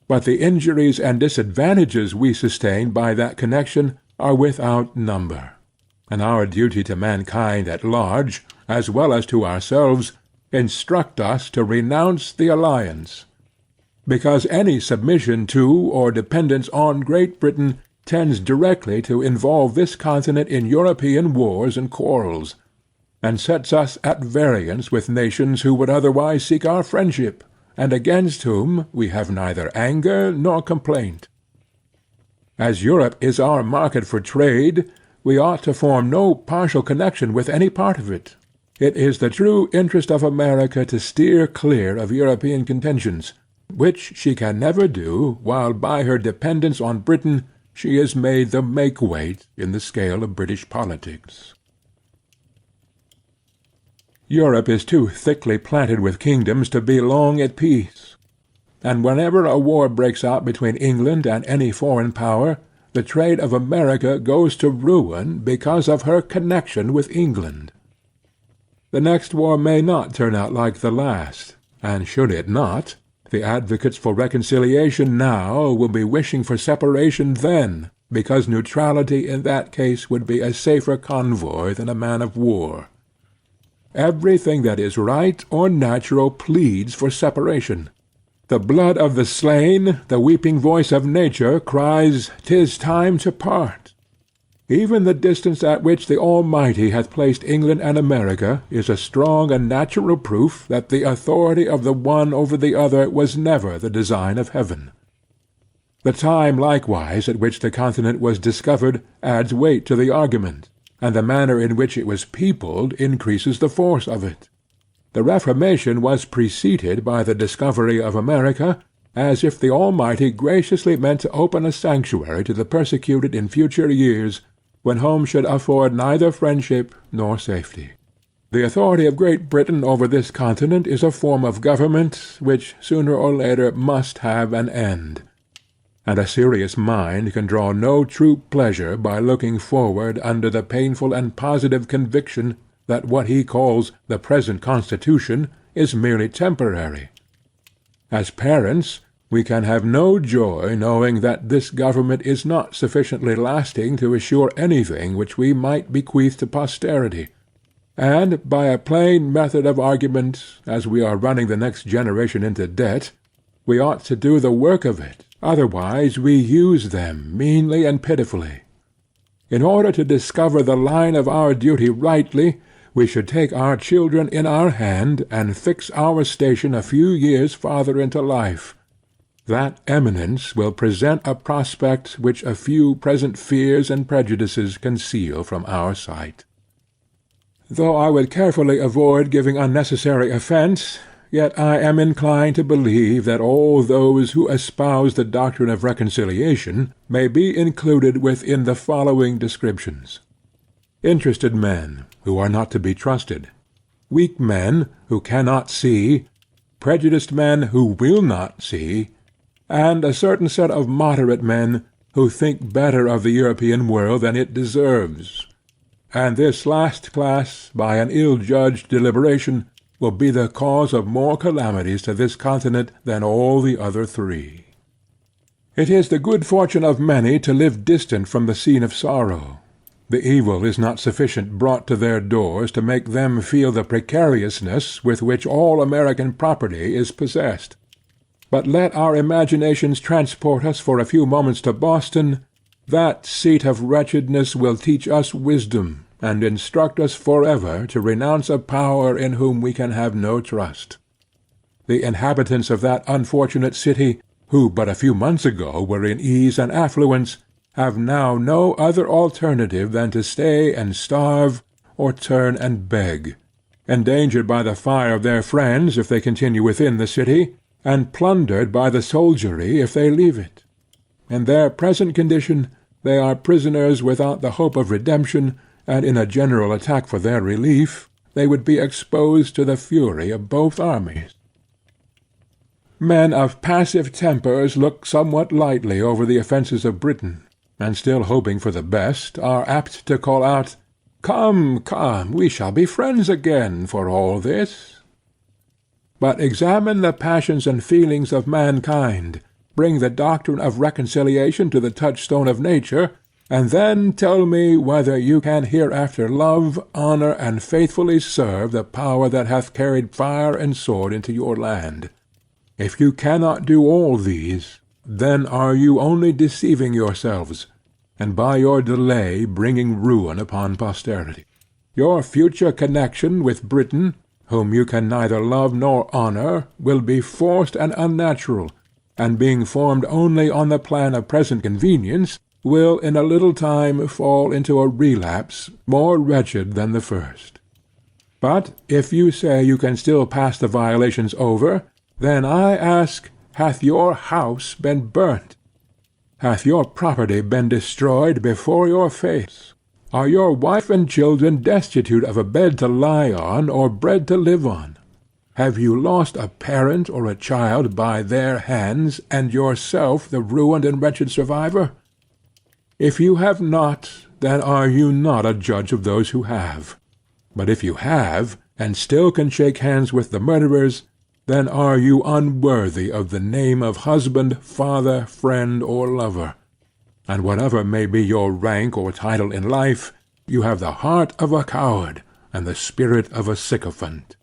But the injuries and disadvantages we sustain by that connection are without number, and our duty to mankind at large, as well as to ourselves, instruct us to renounce the alliance, because any submission to or dependence on Great Britain tends directly to involve this continent in European wars and quarrels, and sets us at variance with nations who would otherwise seek our friendship, and against whom we have neither anger nor complaint. As Europe is our market for trade, we ought to form no partial connection with any part of it. It is the true interest of America to steer clear of European contentions, which she can never do while by her dependence on Britain she is made the make-weight in the scale of British politics. Europe is too thickly planted with kingdoms to be long at peace, and whenever a war breaks out between England and any foreign power, the trade of America goes to ruin because of her connection with England. The next war may not turn out like the last, and should it not, the advocates for reconciliation now will be wishing for separation then, because neutrality in that case would be a safer convoy than a man of war. Everything that is right or natural pleads for separation. The blood of the slain, the weeping voice of nature, cries, "'Tis time to part." Even the distance at which the Almighty hath placed England and America is a strong and natural proof that the authority of the one over the other was never the design of heaven. The time likewise at which the continent was discovered adds weight to the argument, and the manner in which it was peopled increases the force of it. The Reformation was preceded by the discovery of America, as if the Almighty graciously meant to open a sanctuary to the persecuted in future years, when home should afford neither friendship nor safety. The authority of Great Britain over this continent is a form of government which sooner or later must have an end, and a serious mind can draw no true pleasure by looking forward under the painful and positive conviction that what he calls the present Constitution is merely temporary. As parents, we can have no joy knowing that this government is not sufficiently lasting to assure anything which we might bequeath to posterity, and by a plain method of argument, as we are running the next generation into debt, we ought to do the work of it, otherwise we use them meanly and pitifully. In order to discover the line of our duty rightly, we should take our children in our hand and fix our station a few years farther into life. That eminence will present a prospect which a few present fears and prejudices conceal from our sight. Though I would carefully avoid giving unnecessary offence, yet I am inclined to believe that all those who espouse the doctrine of reconciliation may be included within the following descriptions: interested men, who are not to be trusted; weak men, who cannot see; prejudiced men, who will not see; and a certain set of moderate men, who think better of the European world than it deserves. And this last class, by an ill-judged deliberation, will be the cause of more calamities to this continent than all the other three. It is the good fortune of many to live distant from the scene of sorrow. The evil is not sufficient brought to their doors to make them feel the precariousness with which all American property is possessed. But let our imaginations transport us for a few moments to Boston. That seat of wretchedness will teach us wisdom, and instruct us forever to renounce a power in whom we can have no trust. The inhabitants of that unfortunate city, who but a few months ago were in ease and affluence, have now no other alternative than to stay and starve, or turn and beg, endangered by the fire of their friends if they continue within the city, and plundered by the soldiery if they leave it. In their present condition they are prisoners without the hope of redemption, and in a general attack for their relief they would be exposed to the fury of both armies. Men of passive tempers look somewhat lightly over the offences of Britain, and still hoping for the best, are apt to call out, "Come, come, we shall be friends again for all this." But examine the passions and feelings of mankind, bring the doctrine of reconciliation to the touchstone of nature, and then tell me whether you can hereafter love, honor, and faithfully serve the power that hath carried fire and sword into your land. If you cannot do all these, then are you only deceiving yourselves, and by your delay bringing ruin upon posterity. Your future connection with Britain, whom you can neither love nor honor, will be forced and unnatural, and being formed only on the plan of present convenience, will in a little time fall into a relapse more wretched than the first. But if you say you can still pass the violations over, then I ask, hath your house been burnt? Hath your property been destroyed before your face? Are your wife and children destitute of a bed to lie on, or bread to live on? Have you lost a parent or a child by their hands, and yourself the ruined and wretched survivor? If you have not, then are you not a judge of those who have. But if you have, and still can shake hands with the murderers, then are you unworthy of the name of husband, father, friend, or lover, and whatever may be your rank or title in life, you have the heart of a coward and the spirit of a sycophant.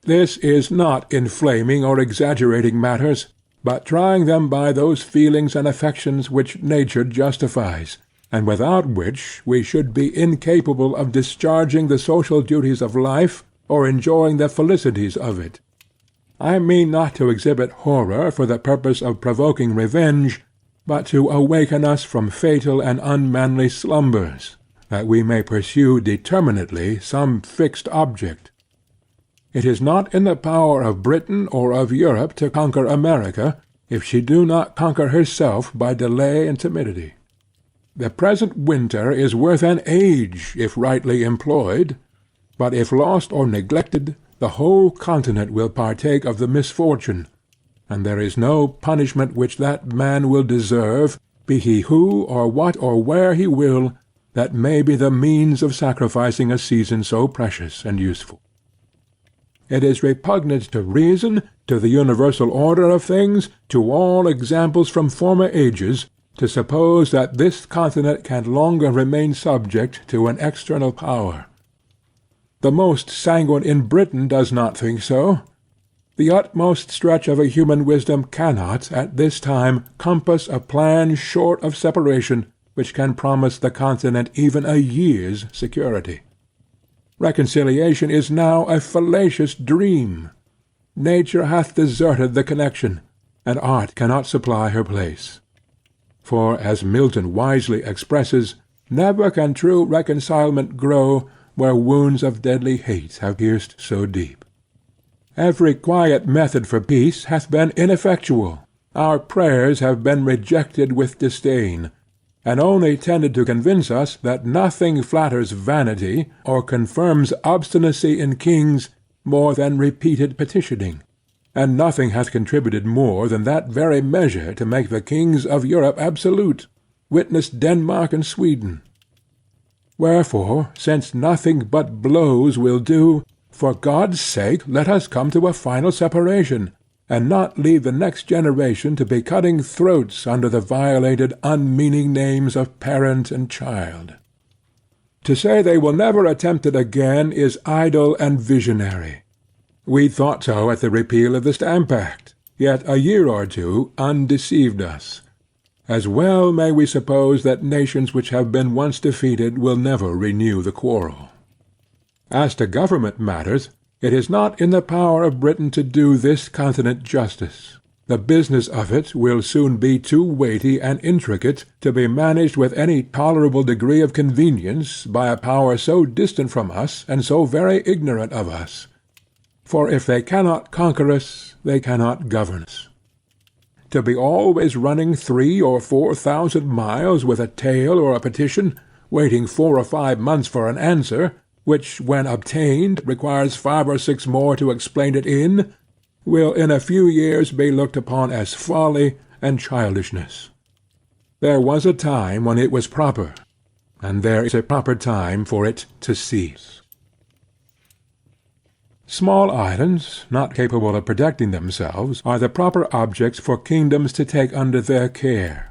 This is not inflaming or exaggerating matters, but trying them by those feelings and affections which nature justifies, and without which we should be incapable of discharging the social duties of life, or enjoying the felicities of it. I mean not to exhibit horror for the purpose of provoking revenge, but to awaken us from fatal and unmanly slumbers, that we may pursue determinately some fixed object. It is not in the power of Britain or of Europe to conquer America, if she do not conquer herself by delay and timidity. The present winter is worth an age, if rightly employed, but if lost or neglected, the whole continent will partake of the misfortune, and there is no punishment which that man will deserve, be he who or what or where he will, that may be the means of sacrificing a season so precious and useful. It is repugnant to reason, to the universal order of things, to all examples from former ages, to suppose that this continent can longer remain subject to an external power. The most sanguine in Britain does not think so. The utmost stretch of a human wisdom cannot, at this time, compass a plan short of separation, which can promise the continent even a year's security. Reconciliation is now a fallacious dream. Nature hath deserted the connection, and art cannot supply her place. For, as Milton wisely expresses, never can true reconcilement grow where wounds of deadly hate have pierced so deep. Every quiet method for peace hath been ineffectual. Our prayers have been rejected with disdain, and only tended to convince us that nothing flatters vanity or confirms obstinacy in kings more than repeated petitioning, and nothing hath contributed more than that very measure to make the kings of Europe absolute, witness Denmark and Sweden. Wherefore, since nothing but blows will do, for God's sake let us come to a final separation, and not leave the next generation to be cutting throats under the violated, unmeaning names of parent and child. To say they will never attempt it again is idle and visionary. We thought so at the repeal of the Stamp Act, yet a year or two undeceived us. As well may we suppose that nations which have been once defeated will never renew the quarrel. As to government matters, it is not in the power of Britain to do this continent justice. The business of it will soon be too weighty and intricate to be managed with any tolerable degree of convenience by a power so distant from us and so very ignorant of us. For if they cannot conquer us, they cannot govern us. To be always running 3,000 or 4,000 miles with a tale or a petition, waiting 4 or 5 months for an answer, which, when obtained, requires 5 or 6 more to explain it in, will in a few years be looked upon as folly and childishness. There was a time when it was proper, and there is a proper time for it to cease. Small islands, not capable of protecting themselves, are the proper objects for kingdoms to take under their care.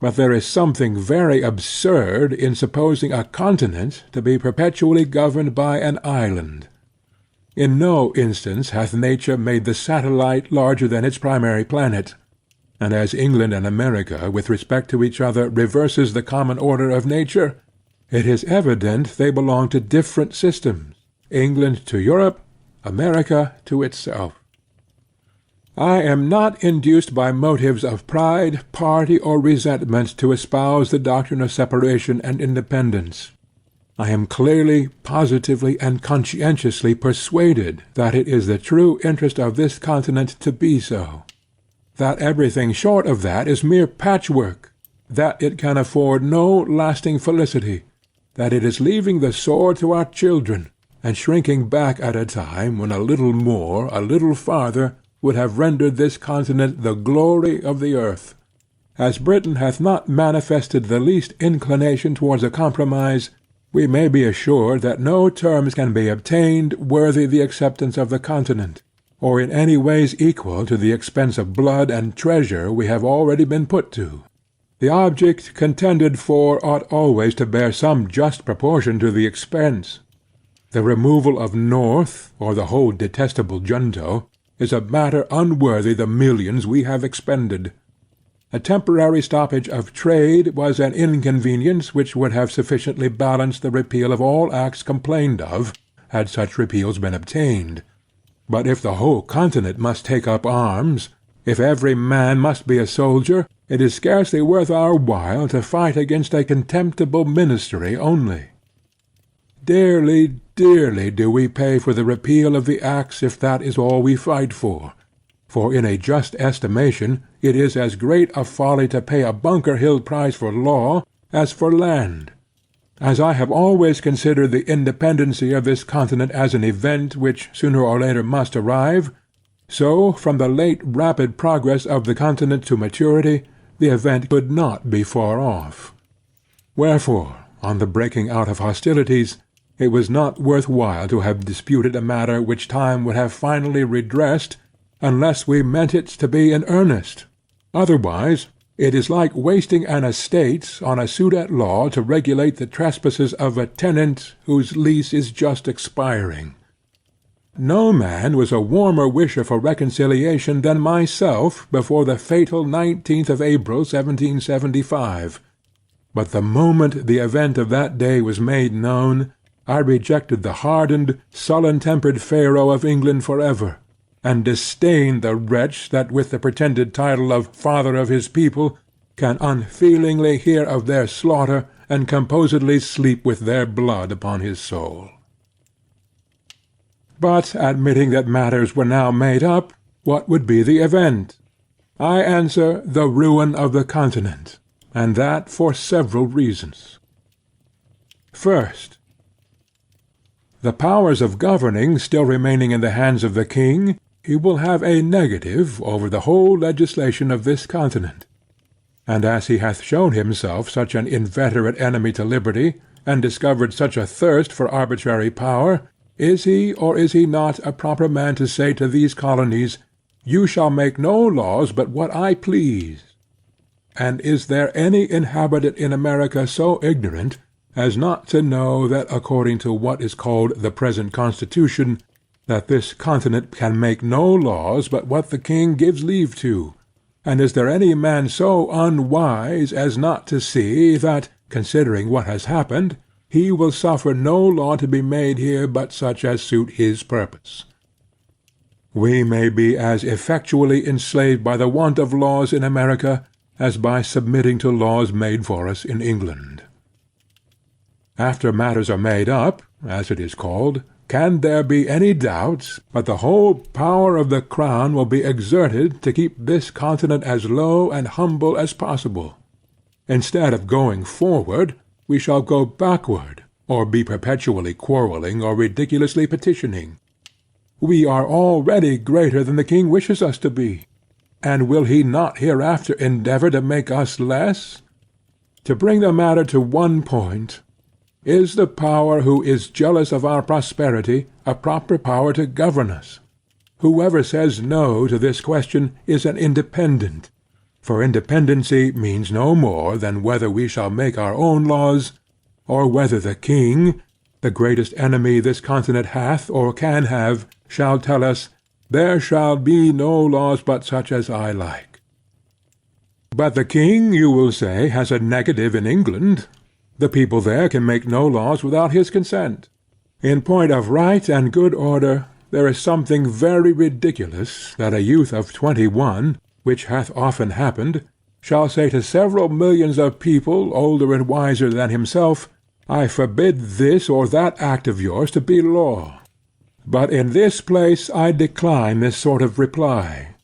But there is something very absurd in supposing a continent to be perpetually governed by an island. In no instance hath nature made the satellite larger than its primary planet, and as England and America with respect to each other reverses the common order of nature, it is evident they belong to different systems, England to Europe, America to itself. I am not induced by motives of pride, party, or resentment to espouse the doctrine of separation and independence. I am clearly, positively, and conscientiously persuaded that it is the true interest of this continent to be so, that everything short of that is mere patchwork, that it can afford no lasting felicity, that it is leaving the sword to our children, and shrinking back at a time when a little more, a little farther, would have rendered this continent the glory of the earth. As Britain hath not manifested the least inclination towards a compromise, we may be assured that no terms can be obtained worthy the acceptance of the Continent, or in any ways equal to the expense of blood and treasure we have already been put to. The object contended for ought always to bear some just proportion to the expense. The removal of North, or the whole detestable junto, is a matter unworthy the millions we have expended. A temporary stoppage of trade was an inconvenience which would have sufficiently balanced the repeal of all acts complained of, had such repeals been obtained. But if the whole Continent must take up arms, if every man must be a soldier, it is scarcely worth our while to fight against a contemptible ministry only. Dearly, dearly do we pay for the repeal of the acts if that is all we fight for in a just estimation it is as great a folly to pay a Bunker Hill price for law as for land. As I have always considered the independency of this Continent as an event which sooner or later must arrive, so, from the late rapid progress of the Continent to maturity, the event could not be far off. Wherefore, on the breaking out of hostilities, it was not worth while to have disputed a matter which time would have finally redressed, unless we meant it to be in earnest. Otherwise, it is like wasting an estate on a suit at law to regulate the trespasses of a tenant whose lease is just expiring. No man was a warmer wisher for reconciliation than myself before the fatal 19th of April, 1775. But the moment the event of that day was made known, I rejected the hardened, sullen-tempered Pharaoh of England forever, and disdained the wretch that with the pretended title of father of his people can unfeelingly hear of their slaughter and composedly sleep with their blood upon his soul. But admitting that matters were now made up, what would be the event? I answer, the ruin of the Continent, and that for several reasons. First, the powers of governing still remaining in the hands of the king, he will have a negative over the whole legislation of this Continent. And as he hath shown himself such an inveterate enemy to liberty, and discovered such a thirst for arbitrary power, is he or is he not a proper man to say to these colonies, you shall make no laws but what I please? And is there any inhabitant in America so ignorant as not to know that according to what is called the present Constitution, that this Continent can make no laws but what the king gives leave to? And is there any man so unwise as not to see that, considering what has happened, he will suffer no law to be made here but such as suit his purpose? We may be as effectually enslaved by the want of laws in America as by submitting to laws made for us in England. After matters are made up, as it is called, can there be any doubt but the whole power of the crown will be exerted to keep this Continent as low and humble as possible? Instead of going forward, we shall go backward, or be perpetually quarrelling or ridiculously petitioning. We are already greater than the king wishes us to be, and will he not hereafter endeavor to make us less? To bring the matter to one point, is the power who is jealous of our prosperity a proper power to govern us? Whoever says no to this question is an independent, for independency means no more than whether we shall make our own laws, or whether the king, the greatest enemy this Continent hath or can have, shall tell us, there shall be no laws but such as I like. But the king, you will say, has a negative in England. The people there can make no laws without his consent. In point of right and good order, there is something very ridiculous that a youth of 21, which hath often happened, shall say to several millions of people older and wiser than himself, I forbid this or that act of yours to be law. But in this place I decline this sort of reply.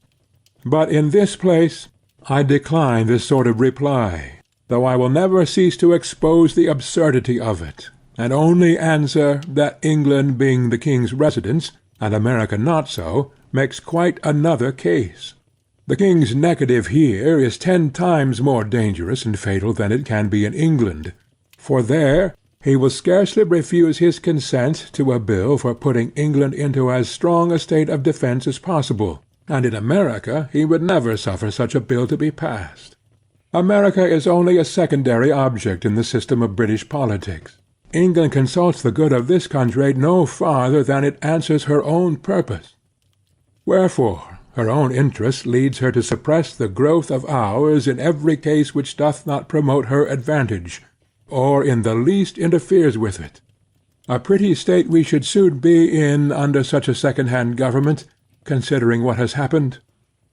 Though I will never cease to expose the absurdity of it, and only answer, that England being the king's residence, and America not so, makes quite another case. The king's negative here is 10 times more dangerous and fatal than it can be in England, for there He will scarcely refuse his consent to a bill for putting England into as strong a state of defense as possible, and in America he would never suffer such a bill to be passed. America is only a secondary object in the system of British politics. England consults the good of this country no farther than it answers her own purpose. Wherefore, her own interest leads her to suppress the growth of ours in every case which doth not promote her advantage, or in the least interferes with it. A pretty state we should soon be in under such a second-hand government, considering what has happened.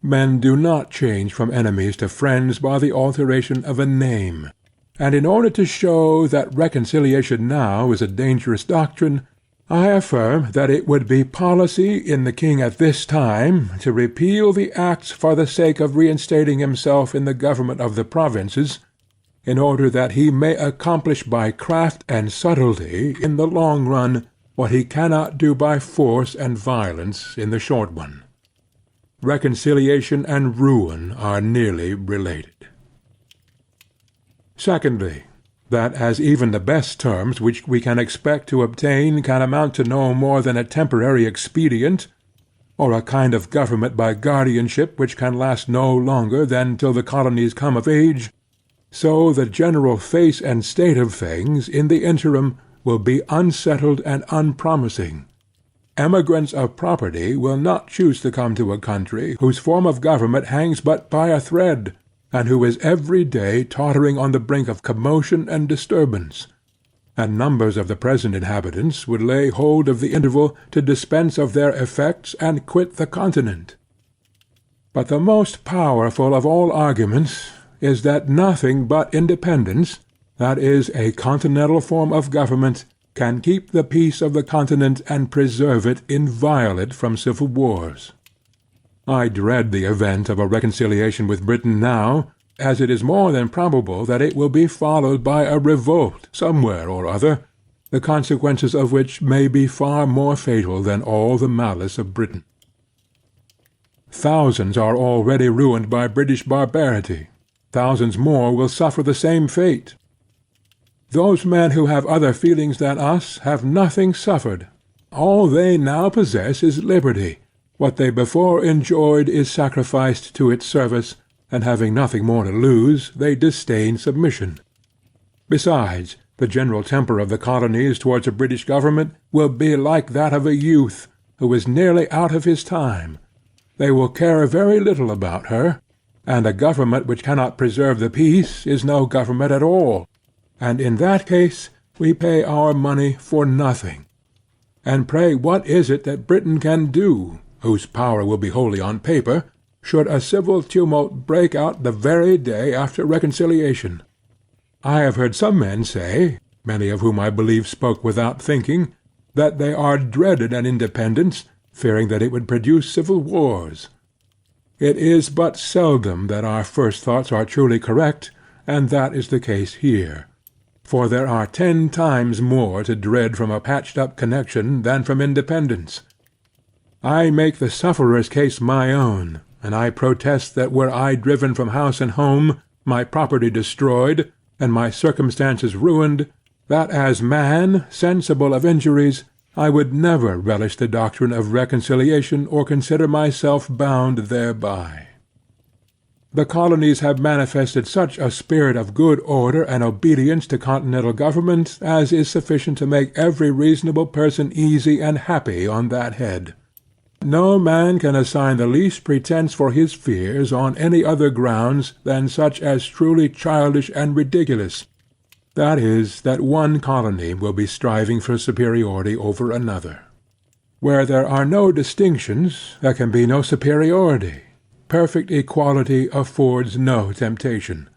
Men do not change from enemies to friends by the alteration of a name. And in order to show that reconciliation now is a dangerous doctrine, I affirm that it would be policy in the king at this time to repeal the acts for the sake of reinstating himself in the government of the provinces, in order that he may accomplish by craft and subtlety in the long run what he cannot do by force and violence in the short one. Reconciliation and ruin are nearly related. Secondly, that as even the best terms which we can expect to obtain can amount to no more than a temporary expedient, or a kind of government by guardianship which can last no longer than till the colonies come of age, so the general face and state of things in the interim will be unsettled and unpromising. Emigrants of property will not choose to come to a country whose form of government hangs but by a thread, and who is every day tottering on the brink of commotion and disturbance, and numbers of the present inhabitants would lay hold of the interval to dispense of their effects and quit the continent. But the most powerful of all arguments is that nothing but independence, that is, a continental form of government, can keep the peace of the continent and preserve it inviolate from civil wars. I dread the event of a reconciliation with Britain now, as it is more than probable that it will be followed by a revolt somewhere or other, the consequences of which may be far more fatal than all the malice of Britain. Thousands are already ruined by British barbarity. Thousands more will suffer the same fate. Those men who have other feelings than us have nothing suffered. All they now possess is liberty. What they before enjoyed is sacrificed to its service, and having nothing more to lose, they disdain submission. Besides, the general temper of the colonies towards a British government will be like that of a youth who is nearly out of his time. They will care very little about her, and a government which cannot preserve the peace is no government at all, and in that case we pay our money for nothing. And pray what is it that Britain can do, whose power will be wholly on paper, should a civil tumult break out the very day after reconciliation? I have heard some men say, many of whom I believe spoke without thinking, that they are dreaded an independence, fearing that it would produce civil wars. It is but seldom that our first thoughts are truly correct, and that is the case here. For there are 10 times more to dread from a patched-up connection than from independence. I make the sufferer's case my own, and I protest that were I driven from house and home, my property destroyed, and my circumstances ruined, that as man, sensible of injuries, I would never relish the doctrine of reconciliation or consider myself bound thereby. The colonies have manifested such a spirit of good order and obedience to continental government as is sufficient to make every reasonable person easy and happy on that head. No man can assign the least pretence for his fears on any other grounds than such as truly childish and ridiculous, that is, that one colony will be striving for superiority over another. Where there are no distinctions, there can be no superiority. Perfect equality affords no temptation.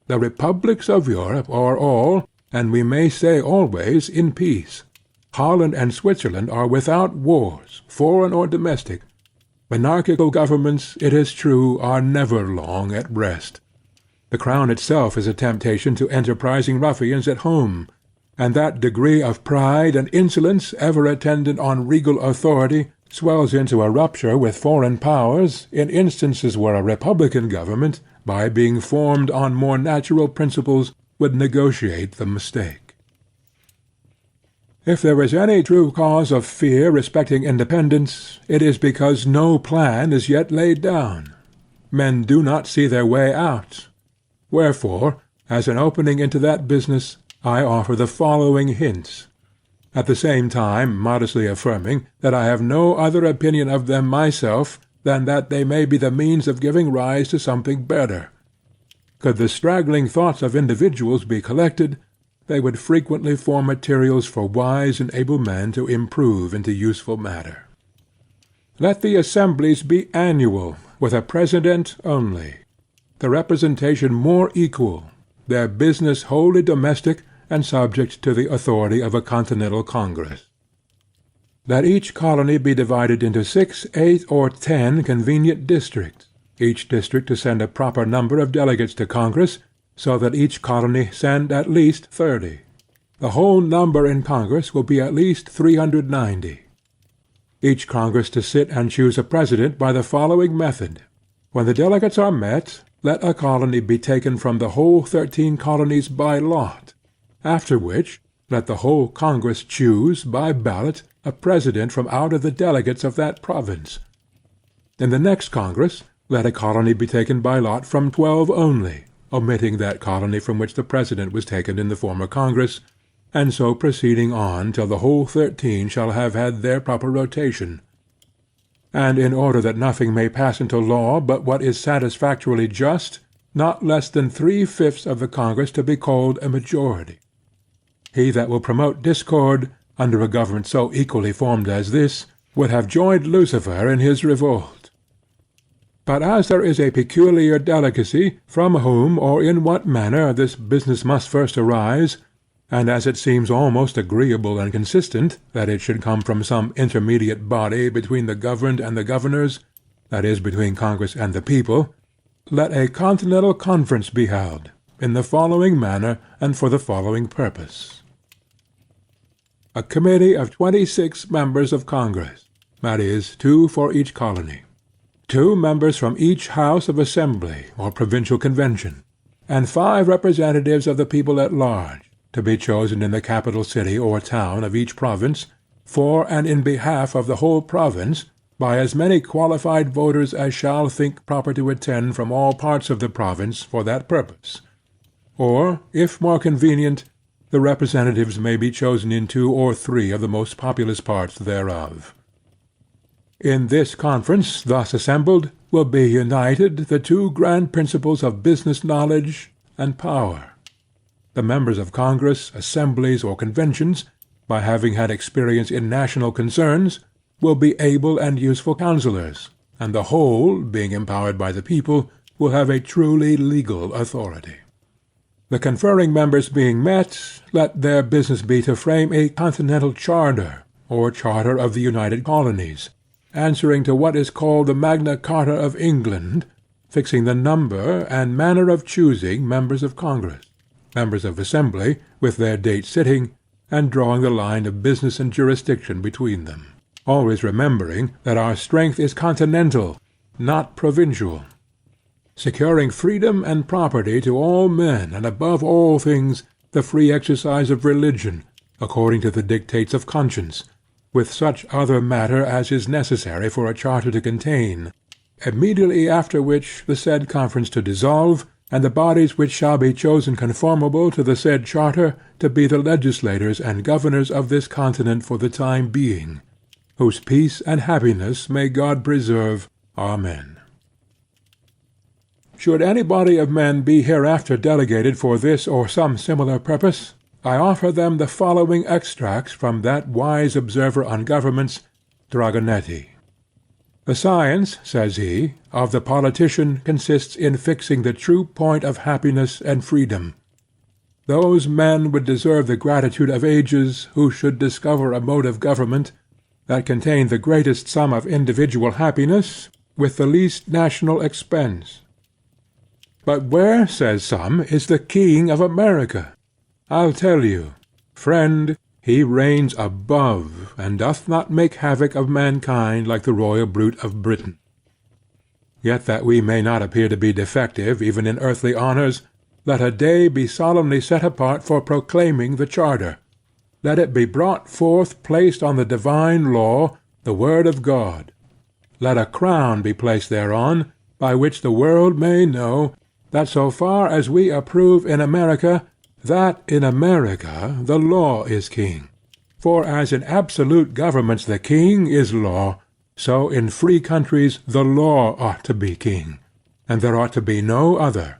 The republics of Europe are all, and we may say always, in peace. Holland and Switzerland are without wars, foreign or domestic. Monarchical governments, it is true, are never long at rest. The crown itself is a temptation to enterprising ruffians at home, and that degree of pride and insolence ever attendant on regal authority swells into a rupture with foreign powers in instances where a republican government, by being formed on more natural principles, would negotiate the mistake. If there is any true cause of fear respecting independence, it is because no plan is yet laid down. Men do not see their way out. Wherefore, as an opening into that business, I offer the following hints, at the same time modestly affirming that I have no other opinion of them myself than that they may be the means of giving rise to something better. Could the straggling thoughts of individuals be collected, they would frequently form materials for wise and able men to improve into useful matter. Let the assemblies be annual, with a president only, the representation more equal, their business wholly domestic and subject to the authority of a continental Congress. Let each colony be divided into 6, 8, or 10 convenient districts, each district to send a proper number of delegates to Congress, so that each colony send at least 30. The whole number in Congress will be at least 390. Each Congress to sit and choose a president by the following method. When the delegates are met, let a colony be taken from the whole 13 colonies by lot, after which let the whole Congress choose, by ballot, a president from out of the delegates of that province. In the next Congress, let a colony be taken by lot from 12 only, omitting that colony from which the president was taken in the former Congress, and so proceeding on till the whole 13 shall have had their proper rotation. And in order that nothing may pass into law but what is satisfactorily just, not less than 3/5 of the Congress to be called a majority. He that will promote discord, under a government so equally formed as this, would have joined Lucifer in his revolt. But as there is a peculiar delicacy, from whom or in what manner this business must first arise, and as it seems almost agreeable and consistent that it should come from some intermediate body between the governed and the governors, that is, between Congress and the people, let a continental conference be held, in the following manner and for the following purpose. A committee of 26 members of Congress, that is, 2 for each colony. 2 members from each house of assembly or provincial convention, and 5 representatives of the people at large, to be chosen in the capital city or town of each province, for and in behalf of the whole province, by as many qualified voters as shall think proper to attend from all parts of the province for that purpose. Or, if more convenient, the representatives may be chosen in 2 or 3 of the most populous parts thereof. In this conference thus assembled will be united the 2 grand principles of business knowledge and power. The members of Congress, assemblies, or conventions, by having had experience in national concerns, will be able and useful counselors, and the whole, being empowered by the people, will have a truly legal authority. The conferring members being met, let their business be to frame a continental charter, or charter of the United Colonies, answering to what is called the Magna Carta of England, fixing the number and manner of choosing members of Congress, members of Assembly, with their date sitting, and drawing the line of business and jurisdiction between them, always remembering that our strength is continental, not provincial, securing freedom and property to all men, and above all things the free exercise of religion, according to the dictates of conscience, with such other matter as is necessary for a charter to contain, immediately after which the said conference to dissolve, and the bodies which shall be chosen conformable to the said charter to be the legislators and governors of this continent for the time being, whose peace and happiness may God preserve. Amen. Should any body of men be hereafter delegated for this or some similar purpose, I offer them the following extracts from that wise observer on governments, Dragonetti. The science, says he, of the politician consists in fixing the true point of happiness and freedom. Those men would deserve the gratitude of ages who should discover a mode of government that contained the greatest sum of individual happiness with the least national expense. But where, says some, is the King of America? I'll tell you, friend, he reigns above, and doth not make havoc of mankind like the royal brute of Britain. Yet that we may not appear to be defective even in earthly honors, let a day be solemnly set apart for proclaiming the charter. let it be brought forth placed on the divine law, the word of God. Let a crown be placed thereon, by which the world may know that so far as we approve in America, that in America the law is king. For as in absolute governments the king is law, so in free countries the law ought to be king, and there ought to be no other.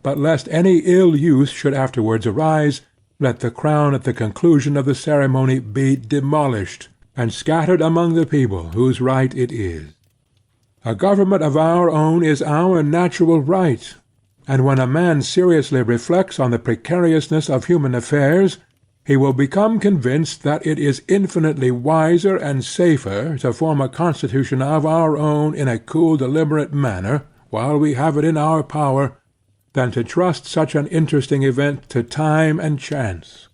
But lest any ill use should afterwards arise, let the crown at the conclusion of the ceremony be demolished, and scattered among the people whose right it is. A government of our own is our natural right, and when a man seriously reflects on the precariousness of human affairs, he will become convinced that it is infinitely wiser and safer to form a constitution of our own in a cool, deliberate manner, while we have it in our power, than to trust such an interesting event to time and chance.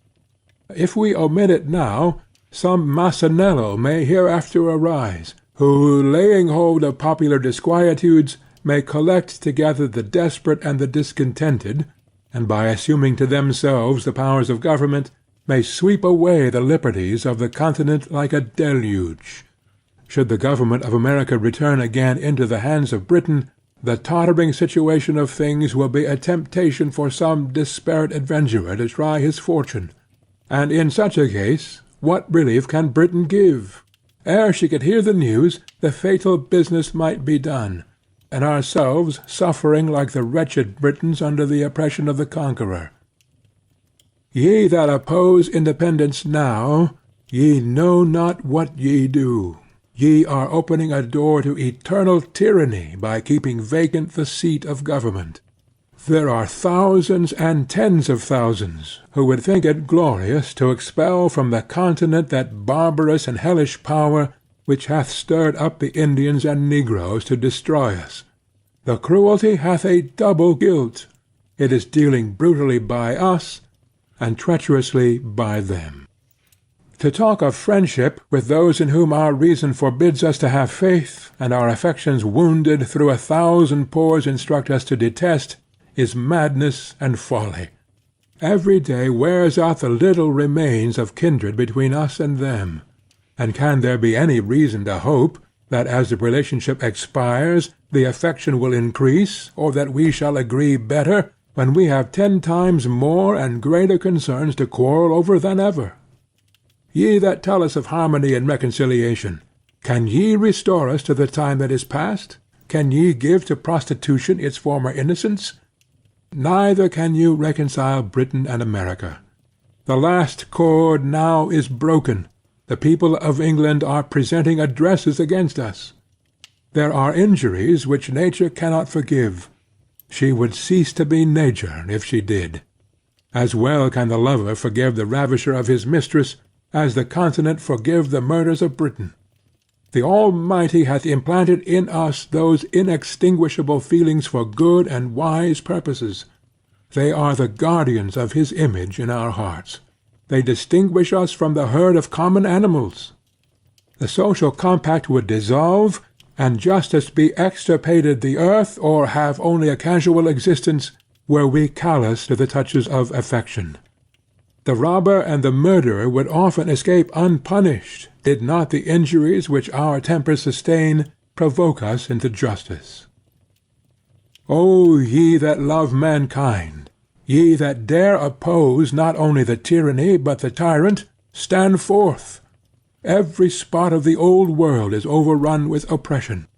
If we omit it now, some Massanello may hereafter arise, who, laying hold of popular disquietudes, may collect together the desperate and the discontented, and by assuming to themselves the powers of government, may sweep away the liberties of the continent like a deluge. Should the government of America return again into the hands of Britain, the tottering situation of things will be a temptation for some disparate adventurer to try his fortune, and in such a case what relief can Britain give? Ere she could hear the news, the fatal business might be done, and ourselves suffering like the wretched Britons under the oppression of the conqueror. Ye that oppose independence now, ye know not what ye do. Ye are opening a door to eternal tyranny by keeping vacant the seat of government. There are thousands and tens of thousands who would think it glorious to expel from the continent that barbarous and hellish power which hath stirred up the Indians and negroes to destroy us. The cruelty hath a double guilt. It is dealing brutally by us, and treacherously by them. To talk of friendship with those in whom our reason forbids us to have faith, and our affections wounded through 1,000 pores instruct us to detest, is madness and folly. Every day wears out the little remains of kindred between us and them, and can there be any reason to hope that as the relationship expires the affection will increase, or that we shall agree better when we have 10 times more and greater concerns to quarrel over than ever? Ye that tell us of harmony and reconciliation, can ye restore us to the time that is past? Can ye give to prostitution its former innocence? Neither can you reconcile Britain and America. The last cord now is broken. The people of England are presenting addresses against us. There are injuries which nature cannot forgive. She would cease to be nature if she did. As well can the lover forgive the ravisher of his mistress, as the continent forgive the murders of Britain. The Almighty hath implanted in us those inextinguishable feelings for good and wise purposes. They are the guardians of his image in our hearts. They distinguish us from the herd of common animals. The social compact would dissolve, and justice be extirpated the earth, or have only a casual existence, were we callous to the touches of affection. The robber and the murderer would often escape unpunished, did not the injuries which our tempers sustain provoke us into justice. O ye that love mankind, ye that dare oppose not only the tyranny but the tyrant, stand forth. Every spot of the old world is overrun with oppression.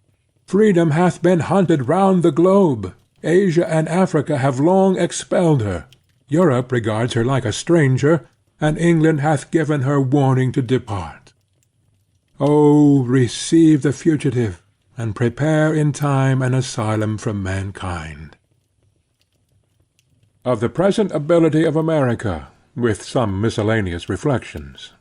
Freedom hath been hunted round the globe. Asia and Africa have long expelled her. Europe regards her like a stranger, and England hath given her warning to depart. O receive the fugitive, and prepare in time an asylum from mankind. Of the present ability of America, with some miscellaneous reflections.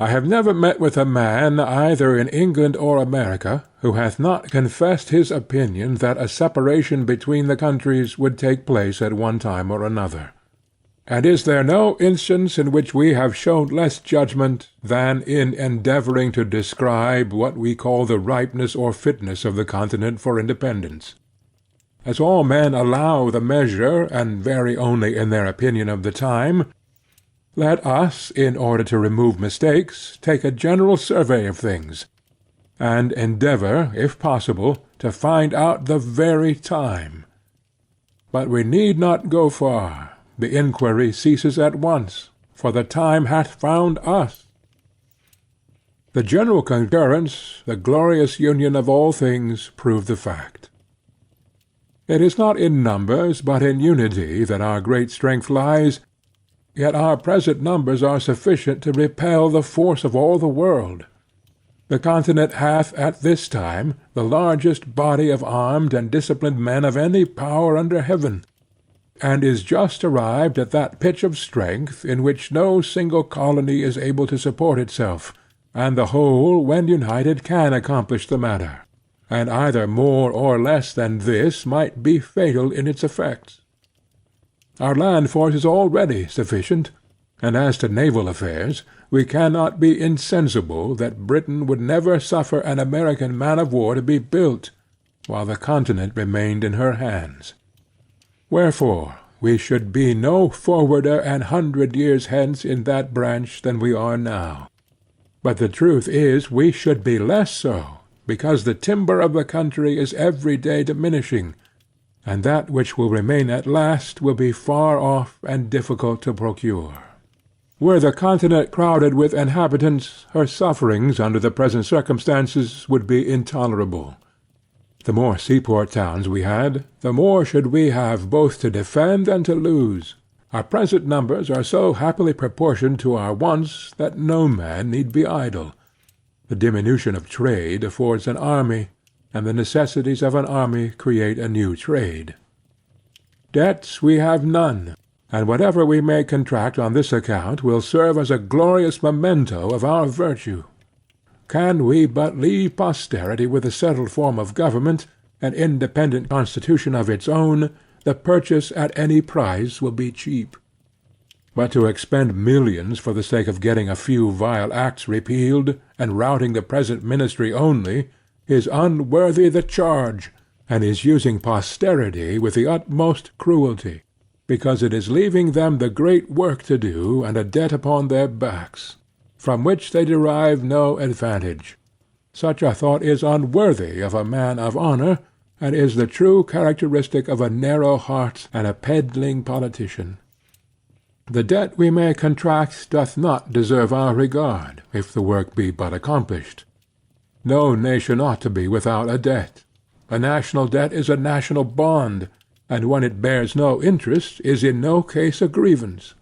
I have never met with a man, either in England or America, who hath not confessed his opinion that a separation between the countries would take place at one time or another. And is there no instance in which we have shown less judgment than in endeavoring to describe what we call the ripeness or fitness of the continent for independence? As all men allow the measure, and vary only in their opinion of the time, Let us, in order to remove mistakes, take a general survey of things, and endeavor, if possible, to find out the very time. But we need not go far. The inquiry ceases at once, for the time hath found us. The general concurrence, the glorious union of all things, prove the fact. It is not in numbers, but in unity, that our great strength lies, yet our present numbers are sufficient to repel the force of all the world. The continent hath at this time the largest body of armed and disciplined men of any power under heaven, and is just arrived at that pitch of strength in which no single colony is able to support itself, and the whole, when united, can accomplish the matter, and either more or less than this might be fatal in its effects. Our land force is already sufficient, and as to naval affairs, we cannot be insensible that Britain would never suffer an American man-of-war to be built, while the continent remained in her hands. Wherefore we should be no forwarder an 100 years hence in that branch than we are now. But the truth is we should be less so, because the timber of the country is every day diminishing, and that which will remain at last will be far off and difficult to procure. Were the continent crowded with inhabitants, her sufferings under the present circumstances would be intolerable. The more seaport towns we had, the more should we have both to defend and to lose. Our present numbers are so happily proportioned to our wants that no man need be idle. The diminution of trade affords an army, and the necessities of an army create a new trade. Debts we have none, and whatever we may contract on this account will serve as a glorious memento of our virtue. Can we but leave posterity with a settled form of government, an independent constitution of its own, the purchase at any price will be cheap. But to expend millions for the sake of getting a few vile acts repealed, and routing the present ministry only, is unworthy the charge, and is using posterity with the utmost cruelty, because it is leaving them the great work to do and a debt upon their backs, from which they derive no advantage. Such a thought is unworthy of a man of honor, and is the true characteristic of a narrow heart and a peddling politician. The debt we may contract doth not deserve our regard, if the work be but accomplished. No nation ought to be without a debt. A national debt is a national bond, and when it bears no interest is in no case a grievance.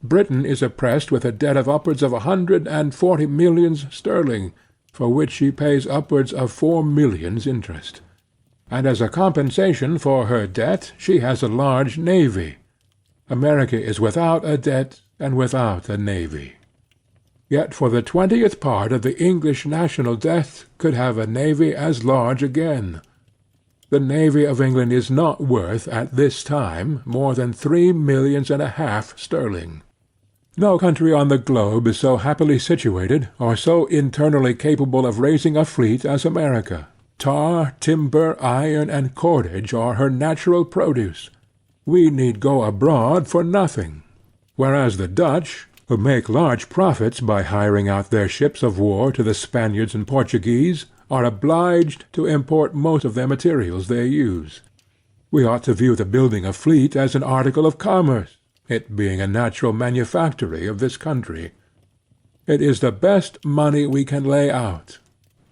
Britain is oppressed with a debt of upwards of 140 millions sterling, for which she pays upwards of 4 millions interest. And as a compensation for her debt she has a large navy. America is without a debt and without a navy. Yet for the 20th part of the English national debt could have a navy as large again. The navy of England is not worth at this time more than 3 millions and a half sterling. No country on the globe is so happily situated, or so internally capable of raising a fleet as America. Tar, timber, iron, and cordage are her natural produce. We need go abroad for nothing, whereas the Dutch, who make large profits by hiring out their ships of war to the Spaniards and Portuguese, are obliged to import most of the materials they use. We ought to view the building a fleet as an article of commerce, it being a natural manufactory of this country. It is the best money we can lay out.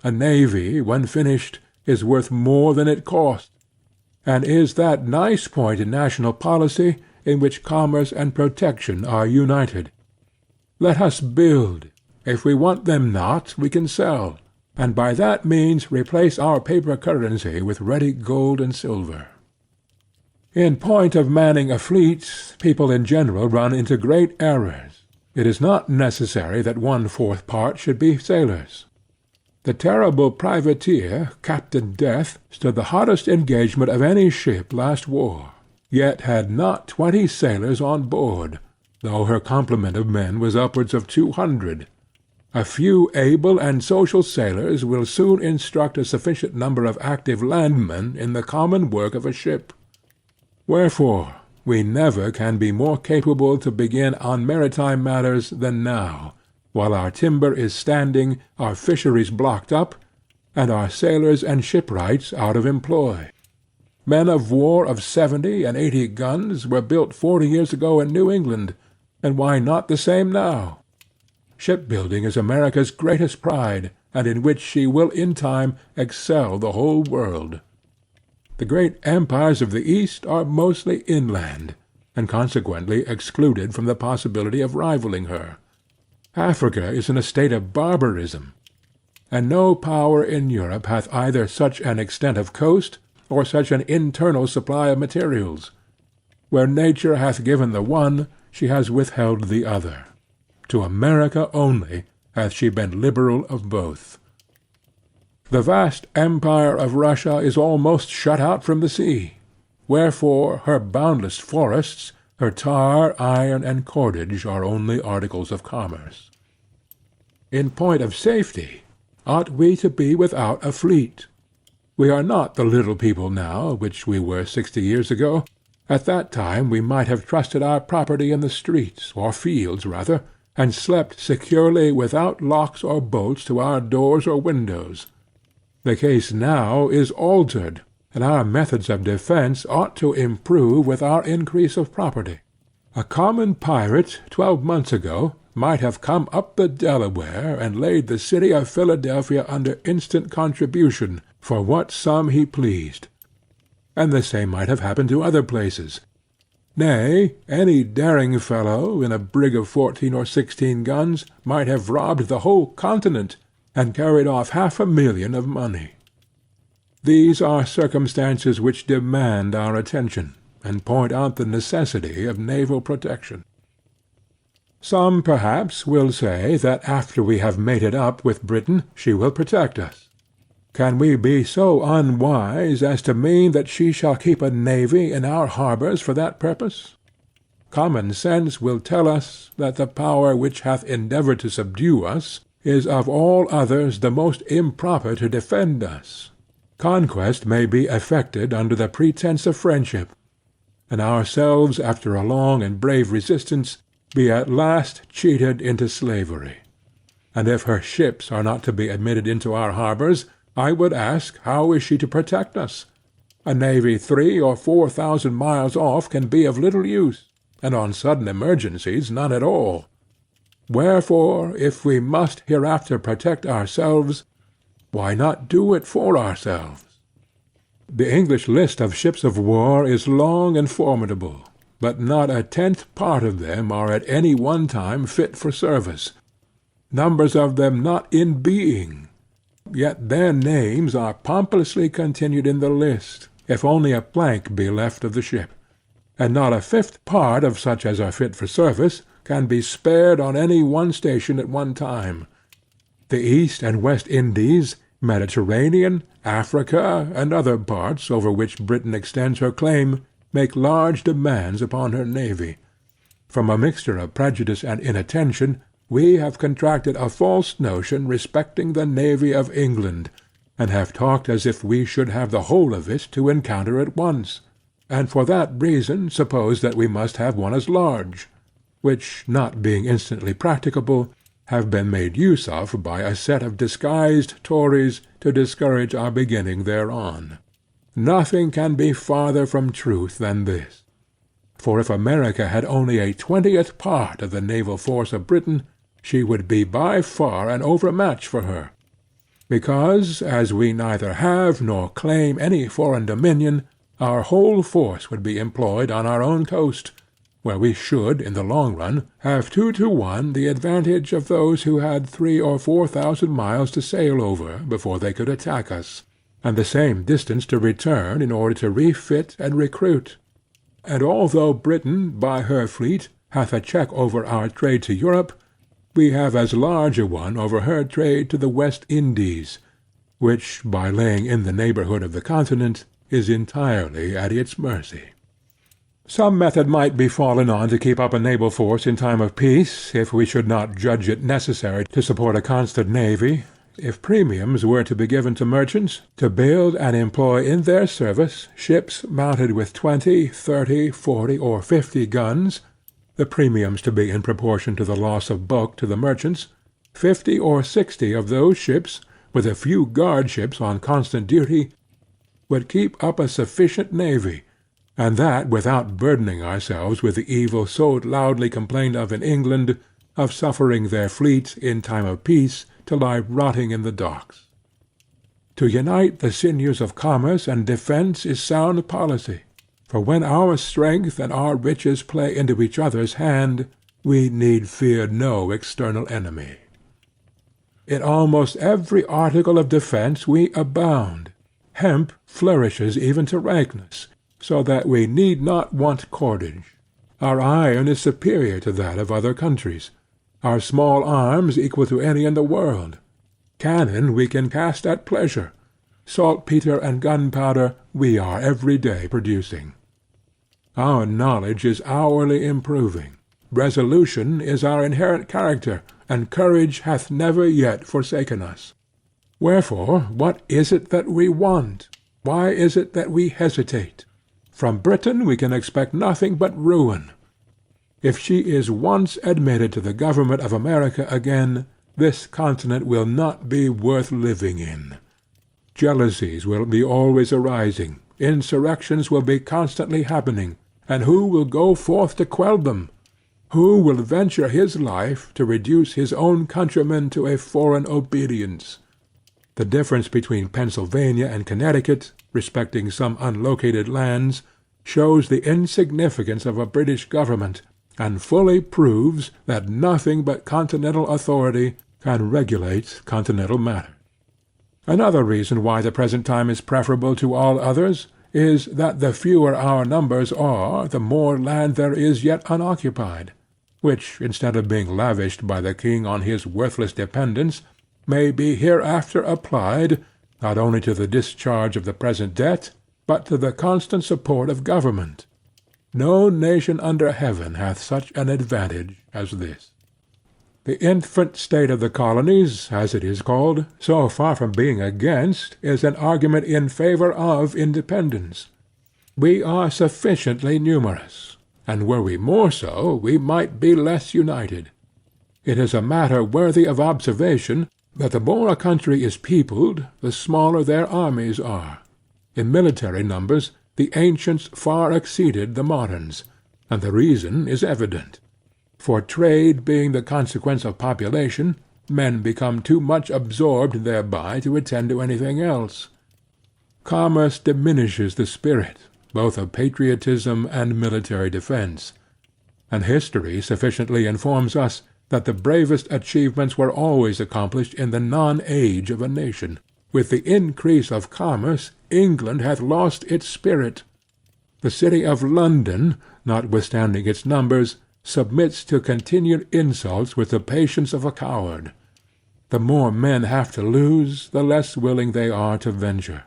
A navy, when finished, is worth more than it cost, and is that nice point in national policy in which commerce and protection are united. Let us build. If we want them not, we can sell, and by that means replace our paper currency with ready gold and silver. In point of manning a fleet, people in general run into great errors. It is not necessary that 1/4 part should be sailors. The terrible privateer, Captain Death, stood the hottest engagement of any ship last war, yet had not 20 sailors on board, though her complement of men was upwards of 200. A few able and social sailors will soon instruct a sufficient number of active landmen in the common work of a ship. Wherefore, we never can be more capable to begin on maritime matters than now, while our timber is standing, our fisheries blocked up, and our sailors and shipwrights out of employ. Men of war of 70 and 80 guns were built 40 years ago in New England, and why not the same now? Shipbuilding is America's greatest pride, and in which she will in time excel the whole world. The great empires of the East are mostly inland, and consequently excluded from the possibility of rivaling her. Africa is in a state of barbarism, and no power in Europe hath either such an extent of coast, or such an internal supply of materials. Where nature hath given the one, she has withheld the other. To America only hath she been liberal of both. The vast empire of Russia is almost shut out from the sea, wherefore her boundless forests, her tar, iron, and cordage are only articles of commerce. In point of safety, ought we to be without a fleet? We are not the little people now, which we were 60 years ago. At that time we might have trusted our property in the streets, or fields rather, and slept securely without locks or bolts to our doors or windows. The case now is altered, and our methods of defence ought to improve with our increase of property. A common pirate 12 months ago might have come up the Delaware and laid the city of Philadelphia under instant contribution for what sum he pleased, and the same might have happened to other places. Nay, any daring fellow, in a brig of 14 or 16 guns, might have robbed the whole continent, and carried off 500,000 of money. These are circumstances which demand our attention, and point out the necessity of naval protection. Some, perhaps, will say that after we have made it up with Britain she will protect us. Can we be so unwise as to mean that she shall keep a navy in our harbors for that purpose? Common sense will tell us that the power which hath endeavored to subdue us is of all others the most improper to defend us. Conquest may be effected under the pretence of friendship, and ourselves after a long and brave resistance be at last cheated into slavery. And if her ships are not to be admitted into our harbors, I would ask, how is she to protect us? A navy 3,000 or 4,000 miles off can be of little use, and on sudden emergencies none at all. Wherefore, if we must hereafter protect ourselves, why not do it for ourselves? The English list of ships of war is long and formidable, but not a 10th part of them are at any one time fit for service, numbers of them not in being. Yet their names are pompously continued in the list, if only a plank be left of the ship, and not a 5th part of such as are fit for service can be spared on any one station at one time. The East and West Indies, Mediterranean, Africa, and other parts over which Britain extends her claim, make large demands upon her navy. From a mixture of prejudice and inattention, we have contracted a false notion respecting the navy of England, and have talked as if we should have the whole of it to encounter at once, and for that reason suppose that we must have one as large, which, not being instantly practicable, have been made use of by a set of disguised Tories to discourage our beginning thereon. Nothing can be farther from truth than this. For if America had only a 20th part of the naval force of Britain, she would be by far an overmatch for her, because, as we neither have nor claim any foreign dominion, our whole force would be employed on our own coast, where we should, in the long run, have 2 to 1 the advantage of those who had 3,000 or 4,000 miles to sail over before they could attack us, and the same distance to return in order to refit and recruit. And although Britain, by her fleet, hath a check over our trade to Europe, we have as large a one over her trade to the West Indies, which, by laying in the neighborhood of the continent, is entirely at its mercy. Some method might be fallen on to keep up a naval force in time of peace, if we should not judge it necessary to support a constant navy, if premiums were to be given to merchants to build and employ in their service ships mounted with 20, 30, 40, or 50 guns, the premiums to be in proportion to the loss of bulk to the merchants, 50 or 60 of those ships, with a few guard ships on constant duty, would keep up a sufficient navy, and that without burdening ourselves with the evil so loudly complained of in England, of suffering their fleet, in time of peace, to lie rotting in the docks. To unite the sinews of commerce and defence is sound policy, for when our strength and our riches play into each other's hand, we need fear no external enemy. In almost every article of defence we abound. Hemp flourishes even to rankness, so that we need not want cordage. Our iron is superior to that of other countries. Our small arms equal to any in the world. Cannon we can cast at pleasure. Saltpetre and gunpowder we are every day producing. Our knowledge is hourly improving. Resolution is our inherent character, and courage hath never yet forsaken us. Wherefore, what is it that we want? Why is it that we hesitate? From Britain we can expect nothing but ruin. If she is once admitted to the government of America again, this continent will not be worth living in. Jealousies will be always arising, insurrections will be constantly happening, and who will go forth to quell them? Who will venture his life to reduce his own countrymen to a foreign obedience? The difference between Pennsylvania and Connecticut, respecting some unlocated lands, shows the insignificance of a British government, and fully proves that nothing but continental authority can regulate continental matter. Another reason why the present time is preferable to all others is that the fewer our numbers are, the more land there is yet unoccupied, which, instead of being lavished by the king on his worthless dependents, may be hereafter applied, not only to the discharge of the present debt, but to the constant support of government. No nation under heaven hath such an advantage as this. The infant state of the colonies, as it is called, so far from being against, is an argument in favor of independence. We are sufficiently numerous, and were we more so, we might be less united. It is a matter worthy of observation, that the more a country is peopled, the smaller their armies are. In military numbers, the ancients far exceeded the moderns, and the reason is evident. For trade being the consequence of population, men become too much absorbed thereby to attend to anything else. Commerce diminishes the spirit, both of patriotism and military defence, and history sufficiently informs us that the bravest achievements were always accomplished in the non-age of a nation. With the increase of commerce, England hath lost its spirit. The city of London, notwithstanding its numbers, submits to continued insults with the patience of a coward. The more men have to lose, the less willing they are to venture.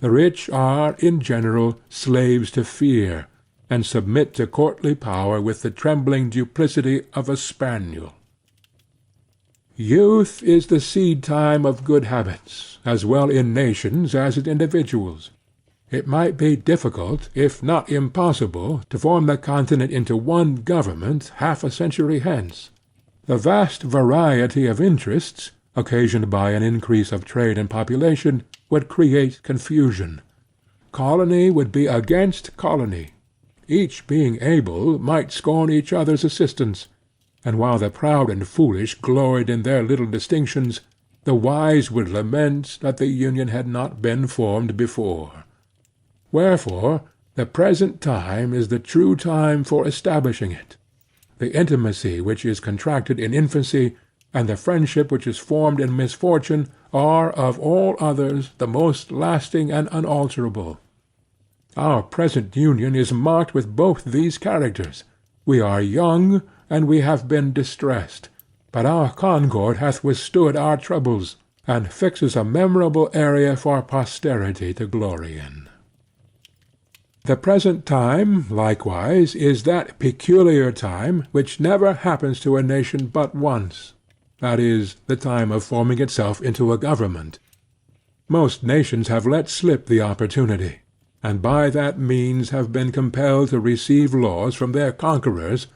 The rich are, in general, slaves to fear, and submit to courtly power with the trembling duplicity of a spaniel. Youth is the seed-time of good habits, as well in nations as in individuals. It might be difficult, if not impossible, to form the continent into one government half a century hence. The vast variety of interests, occasioned by an increase of trade and population, would create confusion. Colony would be against colony. Each being able might scorn each other's assistance, and while the proud and foolish gloried in their little distinctions, the wise would lament that the union had not been formed before. Wherefore, the present time is the true time for establishing it. The intimacy which is contracted in infancy, and the friendship which is formed in misfortune, are of all others the most lasting and unalterable. Our present union is marked with both these characters. We are young, and we have been distressed, but our concord hath withstood our troubles, and fixes a memorable area for posterity to glory in. The present time, likewise, is that peculiar time which never happens to a nation but once. that is, the time of forming itself into a government. Most nations have let slip the opportunity, and by that means have been compelled to receive laws from their conquerors,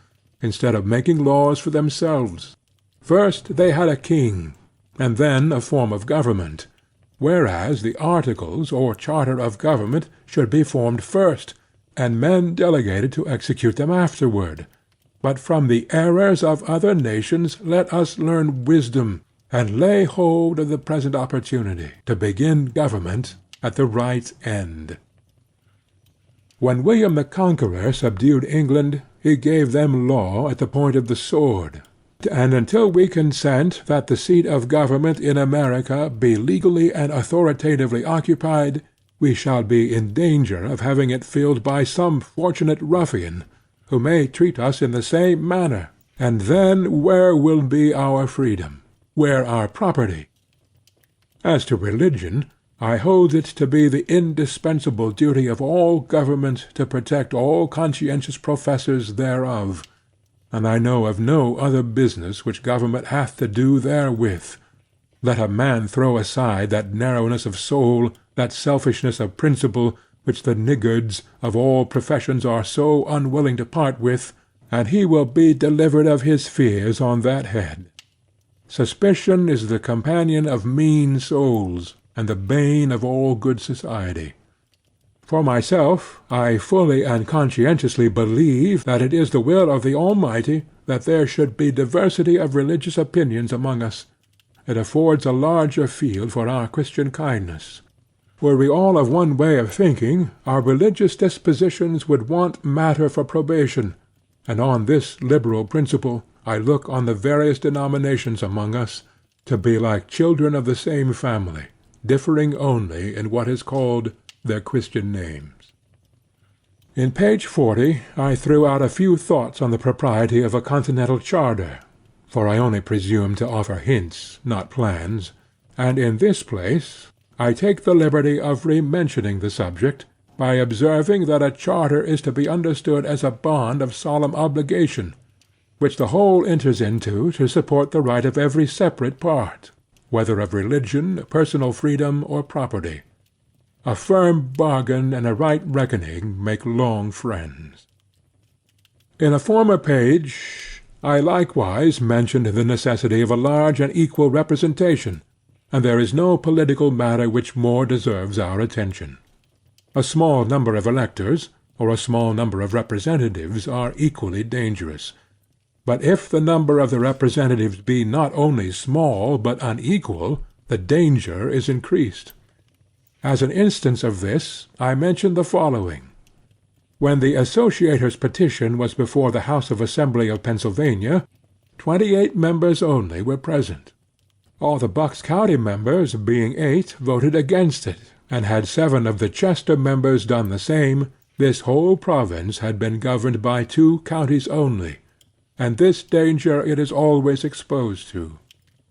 instead of making laws for themselves. First they had a king, and then a form of government, whereas the articles or charter of government should be formed first, and men delegated to execute them afterward. But from the errors of other nations let us learn wisdom, and lay hold of the present opportunity to begin government at the right end. When William the Conqueror subdued England, he gave them law at the point of the sword, and until we consent that the seat of government in America be legally and authoritatively occupied, we shall be in danger of having it filled by some fortunate ruffian, who may treat us in the same manner, and then where will be our freedom? Where our property? As to religion, I hold it to be the indispensable duty of all government to protect all conscientious professors thereof, and I know of no other business which government hath to do therewith. Let a man throw aside that narrowness of soul, that selfishness of principle, which the niggards of all professions are so unwilling to part with, and he will be delivered of his fears on that head. Suspicion is the companion of mean souls, and the bane of all good society. For myself, I fully and conscientiously believe that it is the will of the Almighty that there should be diversity of religious opinions among us. It affords a larger field for our Christian kindness. Were we all of one way of thinking, our religious dispositions would want matter for probation, and on this liberal principle I look on the various denominations among us to be like children of the same family, differing only in what is called their Christian names. In page 40 I threw out a few thoughts on the propriety of a continental charter, for I only presume to offer hints, not plans, and in this place I take the liberty of re-mentioning the subject, by observing that a charter is to be understood as a bond of solemn obligation, which the whole enters into to support the right of every separate part, whether of religion, personal freedom, or property. A firm bargain and a right reckoning make long friends. In a former page I likewise mentioned the necessity of a large and equal representation, and there is no political matter which more deserves our attention. A small number of electors, or a small number of representatives, are equally dangerous. But if the number of the representatives be not only small but unequal, the danger is increased. As an instance of this, I mention the following. When the Associators' petition was before the House of Assembly of Pennsylvania, 28 members only were present. All the Bucks County members, being 8, voted against it, and had 7 of the Chester members done the same, this whole province had been governed by 2 counties only, and this danger it is always exposed to.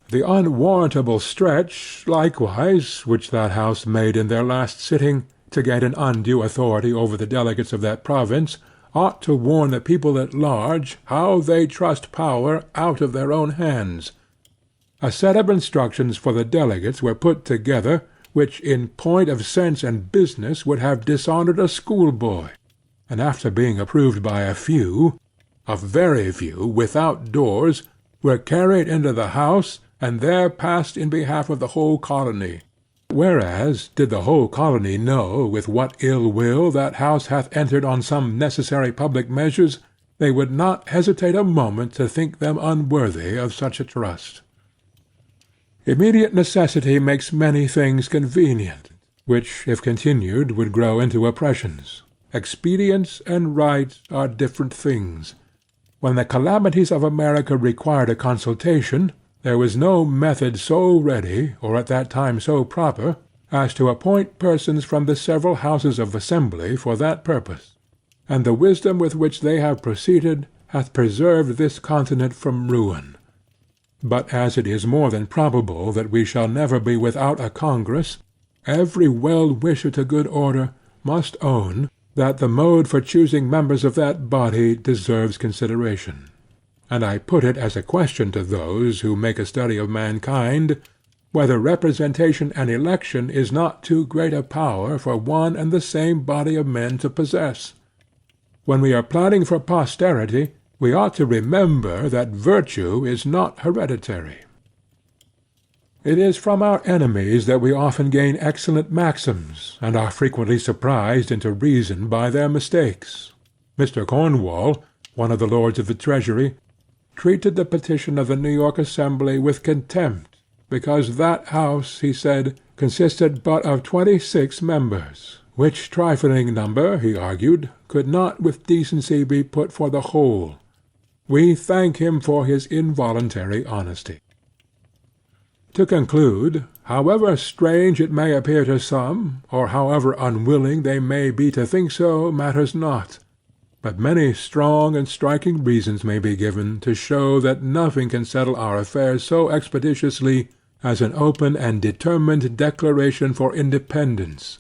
The unwarrantable stretch, likewise, which that House made in their last sitting, to get an undue authority over the delegates of that province, ought to warn the people at large how they trust power out of their own hands. A set of instructions for the delegates were put together, which in point of sense and business would have dishonored a schoolboy, and after being approved by a few, a very few, without doors, were carried into the House, and there passed in behalf of the whole colony. Whereas, did the whole colony know with what ill will that House hath entered on some necessary public measures, they would not hesitate a moment to think them unworthy of such a trust. Immediate necessity makes many things convenient, which, if continued, would grow into oppressions. Expedience and right are different things. When the calamities of America required a consultation, there was no method so ready, or at that time so proper, as to appoint persons from the several houses of assembly for that purpose, and the wisdom with which they have proceeded hath preserved this continent from ruin. But as it is more than probable that we shall never be without a Congress, every well-wisher to good order must own that the mode for choosing members of that body deserves consideration. and I put it as a question to those who make a study of mankind, whether representation and election is not too great a power for one and the same body of men to possess. When we are planning for posterity, we ought to remember that virtue is not hereditary. It is from our enemies that we often gain excellent maxims, and are frequently surprised into reason by their mistakes. Mr. Cornwall, one of the Lords of the Treasury, treated the petition of the New York Assembly with contempt, because that House, he said, consisted but of 26 members, which trifling number, he argued, could not with decency be put for the whole. We thank him for his involuntary honesty. To conclude, however strange it may appear to some, or however unwilling they may be to think so, matters not, but many strong and striking reasons may be given to show that nothing can settle our affairs so expeditiously as an open and determined declaration for independence,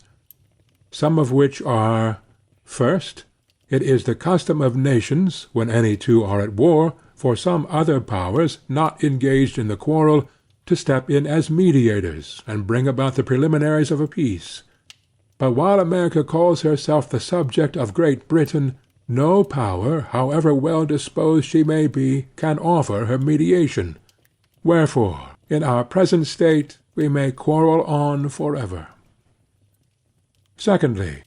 some of which are: first, it is the custom of nations, when any two are at war, for some other powers, not engaged in the quarrel, to step in as mediators, and bring about the preliminaries of a peace. But while America calls herself the subject of Great Britain, no power, however well disposed she may be, can offer her mediation. Wherefore, in our present state, we may quarrel on forever. Secondly,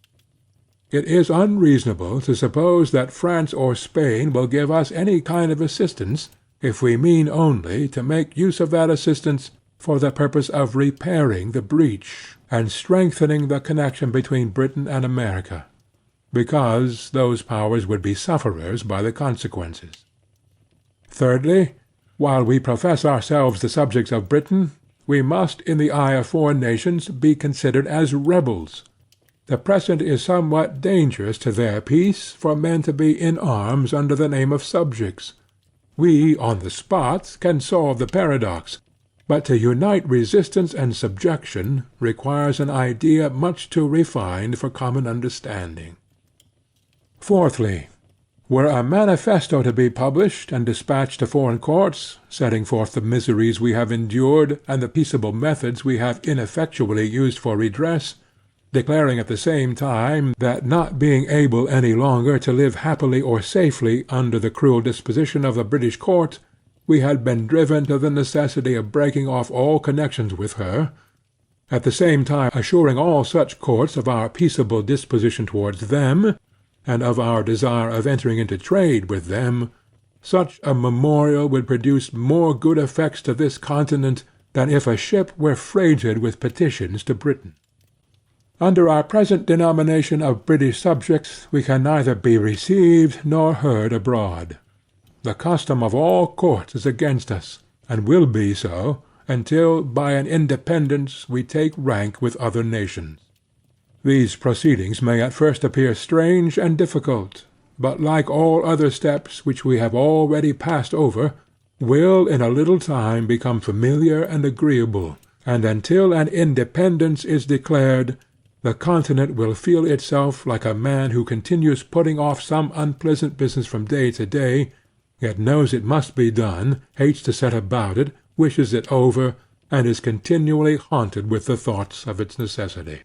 it is unreasonable to suppose that France or Spain will give us any kind of assistance, if we mean only to make use of that assistance for the purpose of repairing the breach, and strengthening the connection between Britain and America, because those powers would be sufferers by the consequences. Thirdly, while we profess ourselves the subjects of Britain, we must, in the eye of foreign nations, be considered as rebels. The present is somewhat dangerous to their peace for men to be in arms under the name of subjects. We, on the spot, can solve the paradox, but to unite resistance and subjection requires an idea much too refined for common understanding. Fourthly, were a manifesto to be published and dispatched to foreign courts, setting forth the miseries we have endured and the peaceable methods we have ineffectually used for redress, declaring at the same time that, not being able any longer to live happily or safely under the cruel disposition of the British court, we had been driven to the necessity of breaking off all connections with her, at the same time assuring all such courts of our peaceable disposition towards them, and of our desire of entering into trade with them, such a memorial would produce more good effects to this continent than if a ship were freighted with petitions to Britain. Under our present denomination of British subjects we can neither be received nor heard abroad. The custom of all courts is against us, and will be so, until by an independence we take rank with other nations. These proceedings may at first appear strange and difficult, but like all other steps which we have already passed over, will in a little time become familiar and agreeable, and until an independence is declared, the continent will feel itself like a man who continues putting off some unpleasant business from day to day, yet knows it must be done, hates to set about it, wishes it over, and is continually haunted with the thoughts of its necessity.